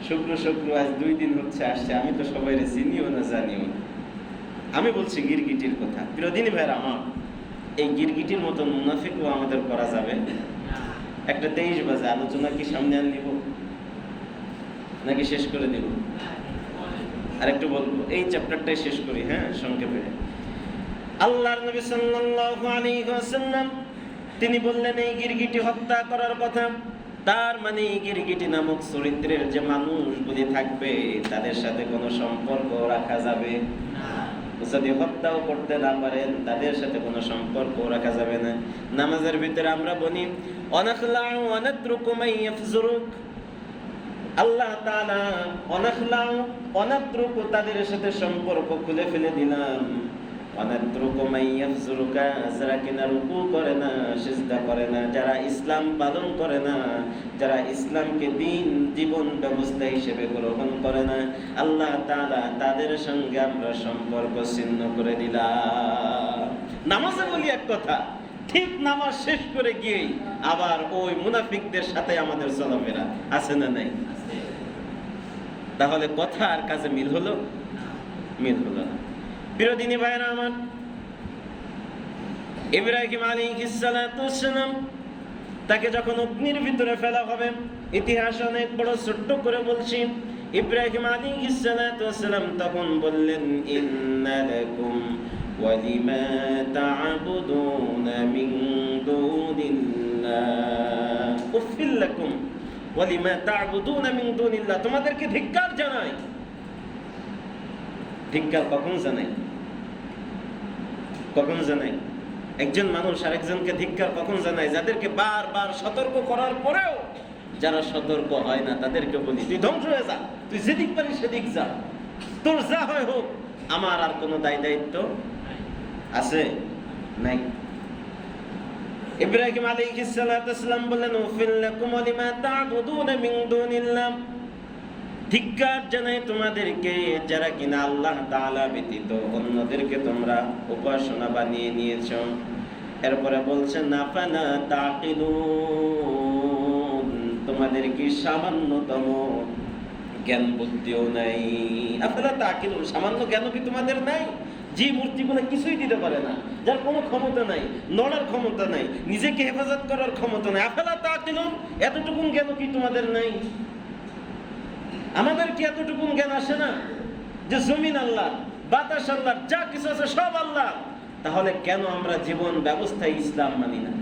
শুক্র আজ 2 দিন হচ্ছে আসছে, আমি তো সবাই চিনিও না, জানিও না। আমি বলছি গিরগিটির কথা। প্রিয়দিনী ভাইরা আমার, এই গিরগিটির মতন মুনাফিকও আমাদের করা যাবে? একটা 23 বাজে, আলোচনা কি সামনে আর নিব নাকি শেষ করে দেব? আর একটু বলবো, এই চ্যাপ্টারটাই শেষ করি, হ্যাঁ, সংক্ষেপে। আল্লাহর নবী সাল্লাল্লাহু আলাইহি ওয়াসাল্লাম তিনি বললেন এই গিরগিটি হত্যা করার কথা। তার মানে গিরগিটি নামক চরিত্রের যে মানুষগুলি থাকবে তাদের সাথে কোনো সম্পর্ক রাখা যাবে না। যদি হত্যাও করতে না পারেন তাদের সাথে কোনো সম্পর্ক রাখা যাবে না। নামাজের ভিতরে আমরা বলি অনাখলাউ ওয়ানাতরুকু মান ইয়াফজুরুক, আল্লাহ তাআলা অনাখলাউ ওয়ানাতরুকু তাদের সাথে সম্পর্ক খুলে ফেলে দিলাম। অনাতরুকু মান ইয়াফজুরুকা, যারা কিনা রুকু করে না, সিজদা করে না, যারা ইসলাম পালন করে না, যারা ইসলামকে দ্বীন জীবন ব্যবস্থা হিসেবে গ্রহণ করে না, আল্লাহ তাআলা তাদের সঙ্গে আমরা সম্পর্ক ছিন্ন করে দিলাম। নামাজে বলি এক কথা, ঠিক নামাজ শেষ করে গিয়েই আবার ওই মুনাফিকদের সাথে আমাদের চলাফেরা আছে না নাই? তাহলে কথা আর কাজে মিল হলো? মিল হলো না। প্রিয় দিনী ভাইরা আমার, ইব্রাহিম আলাইহিস সালাতু ওয়াসসালাম তাকে যখন অগ্নির ভিতরে ফেলা হবে, ইতিহাস অনেক বড় ছোট্ট করে বলছি। ইব্রাহিম আলাইহিস সালাতু ওয়াসসালাম তখন বললেন ইন্না লাকুম ওয়া লিমা তা'বুদুনা মিন দুনিল্লাহ উফিল লাকুম ওয়া লিমা তা'বুদুনা মিন দুনিল্লাহ, তোমাদেরকে ধিক্কার জানাই। ধিক্কার কখন জানাই? কখন জানাই? একজন মানুষ আরেকজনকে ধিক্কার কখন জানায়? যাদেরকে বারবার সতর্ক করার পরেও যারা সতর্ক হয় না তাদেরকে বলি তুই ধ্বংস হয়ে যা, তুই যেদিক পারিস সেদিক যা, তোর যা হয় হোক, আমার আর কোনো দায় দায়িত্ব আছে নাই। ইব্রাহিম আলাইহিস সালাতু ওয়াসসালাম বললেন উফিল লাকুম ওয়া লিমা তা'বুদুনা মিন দুনিল্লাহ, ধিক্কার জানাই তোমাদেরকে যারা কিনা আল্লাহ তাআলা ব্যতীত অন্যদেরকে তোমরা উপাসনা বানিয়ে নিয়েছো। এরপরে বলছেন আফালা তাকিলুন, তোমাদের কি সামান্যতম জ্ঞান বুদ্ধিও নাই? আফালা তাকিলুন, সামান্য জ্ঞান কি তোমাদের নাই? যে মূর্তিগুলো কিছুই দিতে পারে না, যার কোনো ক্ষমতা নাই, নড়ার ক্ষমতা নাই, নিজেকে হেফাজত করার ক্ষমতা নাই, আফালা তাকিলুন, এতটুকু জ্ঞান কি তোমাদের নাই? আমাদের কি এতটুকু জ্ঞান আসে না যে জমিন আল্লাহ, বাতাস আল্লাহ, যা কিছু আছে সব আল্লাহ? তাহলে কেন আমরা জীবন ব্যবস্থায় ইসলাম মানি না?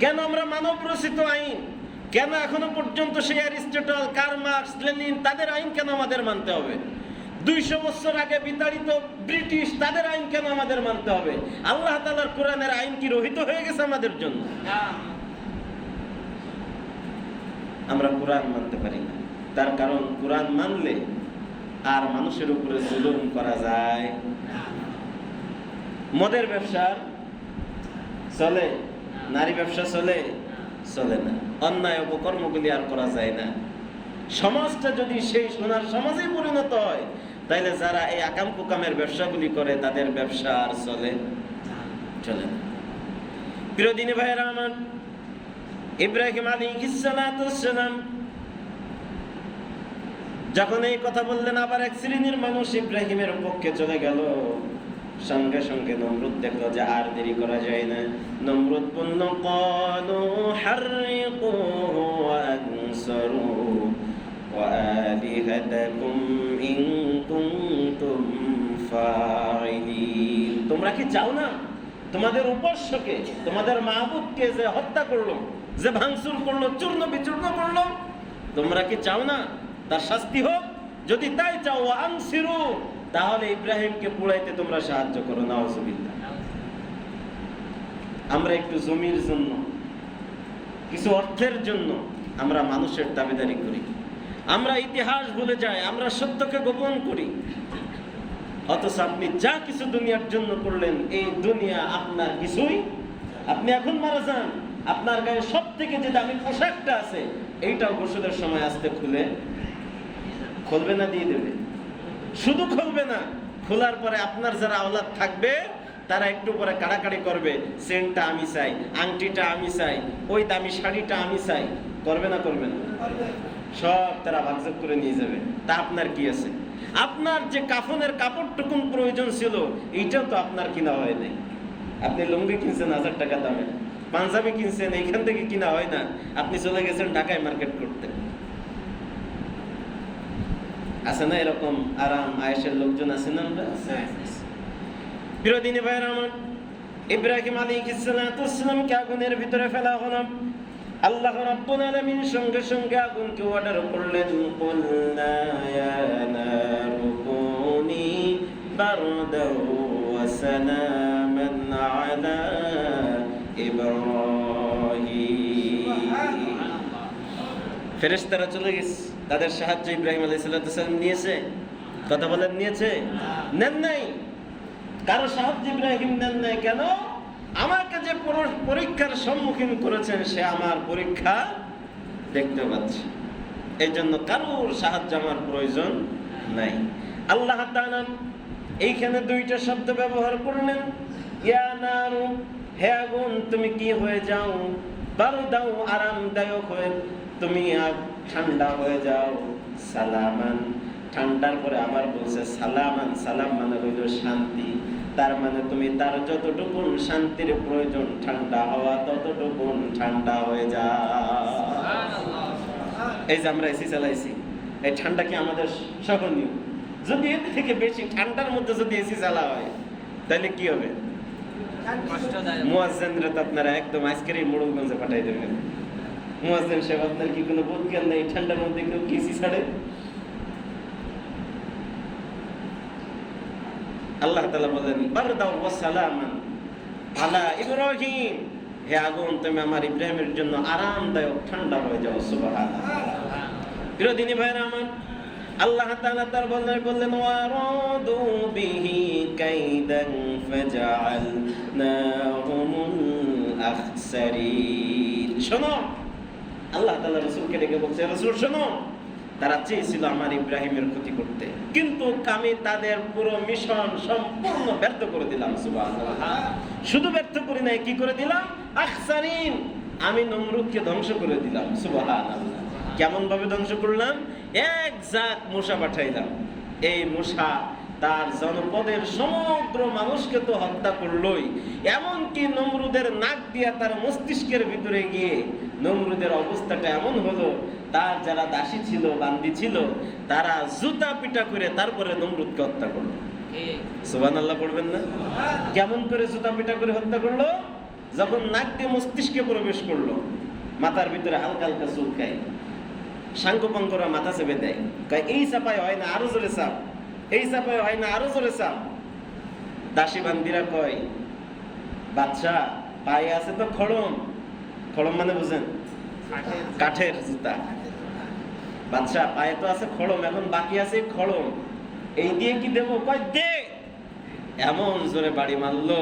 কেন আমরা মানব রচিত আইন, কেন এখনো পর্যন্ত সেই অ্যারিস্টটল, কার্ল মার্কস, লেনিন তাদের আইন কেন আমাদের মানতে হবে? 200 বছর আগে বিতাড়িত ব্রিটিশ তাদের আইন কেন আমাদের মানতে হবে? আল্লাহ তাআলার কোরআনের আইন কি রহিত হয়ে গেছে আমাদের জন্য? আমরা কোরআন মানতে পারি না। তার কারণ কোরআন মানলে আর মানুষের উপরে জুলুম করা যায় না। মদের ব্যবসা চলে, নারী ব্যবসা চলে চলে না, অন্যায় অপকর্মগুলি আর করা যায় না। সমাজটা যদি সেই সোনার সমাজে পরিণত হয় তাইলে যারা এই আকাম কুকামের ব্যবসাগুলি করে তাদের ব্যবসা আর চলে না। প্রিয় দিনী ভাইয়েরা আমার, ইব্রাহিম আলাইহিস সালাতু ওয়াসসালাম যখন এই কথা বললেন, আবার এক শ্রেণীর মানুষ ইব্রাহিমের পক্ষে চলে গেল। সঙ্গে সঙ্গে নমরুদ দেখলো যে আর দেরি করা যায় না। নমরুদ বলল ক্বালু হাররিকুহু ওয়া আনসুরু ওয়া আলিহাতাকুম ইন কুনতুম ফাইলিন, তোমরা কি চাও না তোমাদের উপাস্যকে, তোমাদের মাবুদকে যে হত্যা করলো, যে ভাঙচুর করলো, চূর্ণ বিচূর্ণ করলো, তোমরা কি চাও না তার শাস্তি হোক? যদি তাই চাও আনসিরু, তাহলে ইব্রাহিমকে পুড়াইতে তোমরা সাহায্য করো। নাউজুবিল্লাহ। আমরা একটু জমির জন্য, কিছু অর্থের জন্য আমরা মানুষের দাবিদারি করি, আমরা ইতিহাস ভুলে যাই, আমরা সত্যকে গোপন করি। অথচ আপনি যা কিছু দুনিয়ার জন্য করলেন, এই দুনিয়া আপনার কিছুই। আপনি এখন মারা যান, আপনার গায়ে সব থেকে যে দামি পোশাকটা আছে এইটাও গোসলের সময় আসতে খুলবে না, দিয়ে দেবে। শুধু খুলবে না, খোলার পরে আপনার যারা আওলাদ থাকবে তারা একটু পরে কাড়াকাড়ি করবে, চেনটা আমি চাই, আংটিটা আমি চাই, ওই দামি শাড়িটা আমি চাই। করবে না? করবে না? সব তারা ভাগযোগ করে নিয়ে যাবে। তা আপনার কি আছে? আপনার যে কাফনের কাপড়টুকুন প্রয়োজন ছিল এইটাও তো আপনার কিনা হয় নাই। আপনি লুঙ্গি কিনছেন 1000 টাকা দামে, পাঞ্জাবি কিনছেন, এইখান থেকে কিনা হয় না। আপনি চলে গেছেন ঢাকায় মার্কেট করতে। আছে না এরকম আরাম আয়েশের লোকজন? আছে না? আমরা বিরোধিনী ভাইয়ের আমার, ইব্রাহিম আলাইহিস সালামকে আগুনের ভিতরে ফেলা হলো। আল্লাহ রাব্বুল আলামিন সঙ্গে সঙ্গে আগুনকে অর্ডার করলেন, কুলনা ইয়া নারু কুনি বারদাও ওয়া সালামান আলা ইব্রাহিম। ফেরেশতারা চলে গেছে, তাদের সাহায্য ইব্রাহিম আলাইহিস সালাম নিয়েছে। কথা বলেন, নিয়েছে? নেন নাই। কারো সাহায্য ইব্রাহিম নেন নাই। কেন? আমাকে যে পরীক্ষার সম্মুখীন করেছেন সে আমার পরীক্ষা দেখতে পাচ্ছে, এই জন্য কারোর সাহায্য আমার প্রয়োজন নাই। আল্লাহ তাআলা এইখানে দুইটা শব্দ ব্যবহার করলেন, ইয়া নারু, হে আগুন তুমি কি হয়ে যাও, বারদাও আরামদায়ক হয়ে তুমি ঠান্ডা হয়ে যাও, সালামান ঠান্ডার পরে আবার বলছে সালামান, সালাম মানে হইল শান্তি। তার মানে তুমি তার যতটুকুন শান্তির প্রয়োজন ঠান্ডা হওয়া ততটুকুন ঠান্ডা হয়ে যাও। এই যে আমরা এসি চালাইছি, এই ঠান্ডা কি আমাদের সহনীয়? যদি এর থেকে বেশি ঠান্ডার মধ্যে যদি এসি চালা হয় তাহলে কি হবে? মুয়াজ্জিনরা তো আপনারা একদম আজকেরই মোড়লগঞ্জে পাঠাই দেবেন। মুয়াজ্জিন সাহেব, আপনার কি কোনো বোধ জ্ঞান নেই? ঠান্ডার মধ্যে কেউ কি এসি ছাড়ে? আল্লাহ তাআলা বলেন, বারদাও ওয়া সালামান আলা ইব্রাহিম, হে আগুন তুমি আমার ইব্রাহিমের জন্য আরামদায়ক ঠান্ডা হয়ে যাও। সুবহানাল্লাহ। বিরোধিনী ভাইরা আমার, আল্লাহ তাআলা তার বললেন, ওয়ারাদু বিহি কাইদান ফাজআলনাহুমুল আখসারিন। শোনো, আল্লাহ তাআলা রাসূলকে ডেকে বলছে, রাসূল শোনো, তারা চেয়েছিল আমার ইব্রাহিমের ক্ষতি করতে, কিন্তু আমি তাদের পুরো মিশন সম্পূর্ণ ব্যর্থ করে দিলাম। সুবহানাল্লাহ। শুধু ব্যর্থ করি নাই, কি করে দিলাম? আখসারিন, আমি নমরুদকে ধ্বংস করে দিলাম। সুবহানাল্লাহ। কেমন ভাবে ধ্বংস করলাম? এক জাত মূসা পাঠাইলাম। এই মূসা তার জনপদের সমগ্র মানুষকে তো হত্যা করলোই, এমনকি নমরুদের নাক দিয়া তার মস্তিষ্কের ভিতরে গিয়ে নমরুদের অবস্থাটা এমন হলো, তার যারা দাসী ছিল, বান্দি ছিল, তারা জুতা পিটা করে তারপরে নমরুদকে হত্যা করলো। সুবহানাল্লাহ পড়বেন না? কেমন করে জুতা পিটা করে হত্যা করলো? যখন নাক দিয়ে মস্তিষ্কে প্রবেশ করলো, মাথার ভিতরে হালকা হালকা চুলকায়, সাঙ্গপাঙ্গরা মাথা চেপে দেয়, কয় এই চাপায় হয় না, আরো জোরে চাপ, এই চাপায় হয় না, আরো জোরে চাপ। দাসী বান্দিরা কয়, বাদশা পায়ে আছে তো খড়ম। খড়ম মানে বুঝেন? কাঠের জুতা। বাদশা পায়ে তো আছে খড়ম, এখন বাকি আছে খড়ম, এই দিয়ে কি দেবো? কয় দে। এমন জোরে বাড়ি মারলো,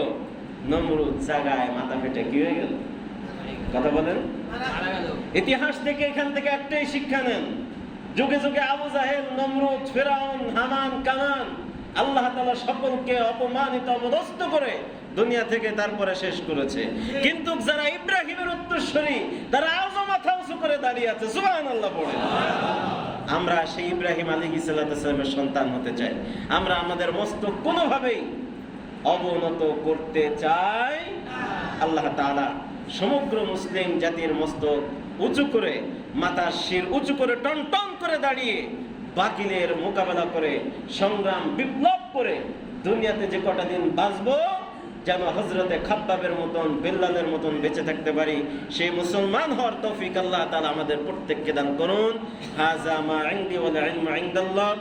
নমরুদ জায়গায় মাথা ফেটে কি হয়ে গেল? কথা বলেন। ইতিহাস থেকে এখান থেকে একটাই শিক্ষা নেন, যুগে যুগে আবু জাহেল, নমরুদ, ফিরাউন, হামান, কামান, আল্লাহ তাআলা সকলকে অপমানিত অপদস্থ করে দুনিয়া থেকে তারপরে শেষ করেছে। কিন্তু যারা ইব্রাহিমের উত্তরসূরি, তারা আজও মাথা উঁচু করে দাঁড়িয়ে আছে। সুবহানাল্লাহ পড়ে। আমরা সেই ইব্রাহিম আলাইহিস সালামের সন্তান হতে চাই। আমরা আমাদের মস্তক কোনোভাবেই অবনত করতে চাই। আল্লাহ তাআলা সমগ্র মুসলিম জাতির মস্তক উঁচু করে, মাথার শির উঁচু করে, টন টন করে দাঁড়িয়ে বাতিলের মোকাবেলা করে, সংগ্রাম বিপ্লব করে দুনিয়াতে যে কটা দিন বাঁচবো, যেন হযরতে খাব্বাবের মতন, বিল্লালের মতন বেঁচে থাকতে পারি, সেই মুসলমান হওয়ার তৌফিক আল্লাহ তাআলা আমাদের প্রত্যেককে দান করুন। হাযা মা ইনদি ওয়াল ইলমু ইনদাল্লাহ।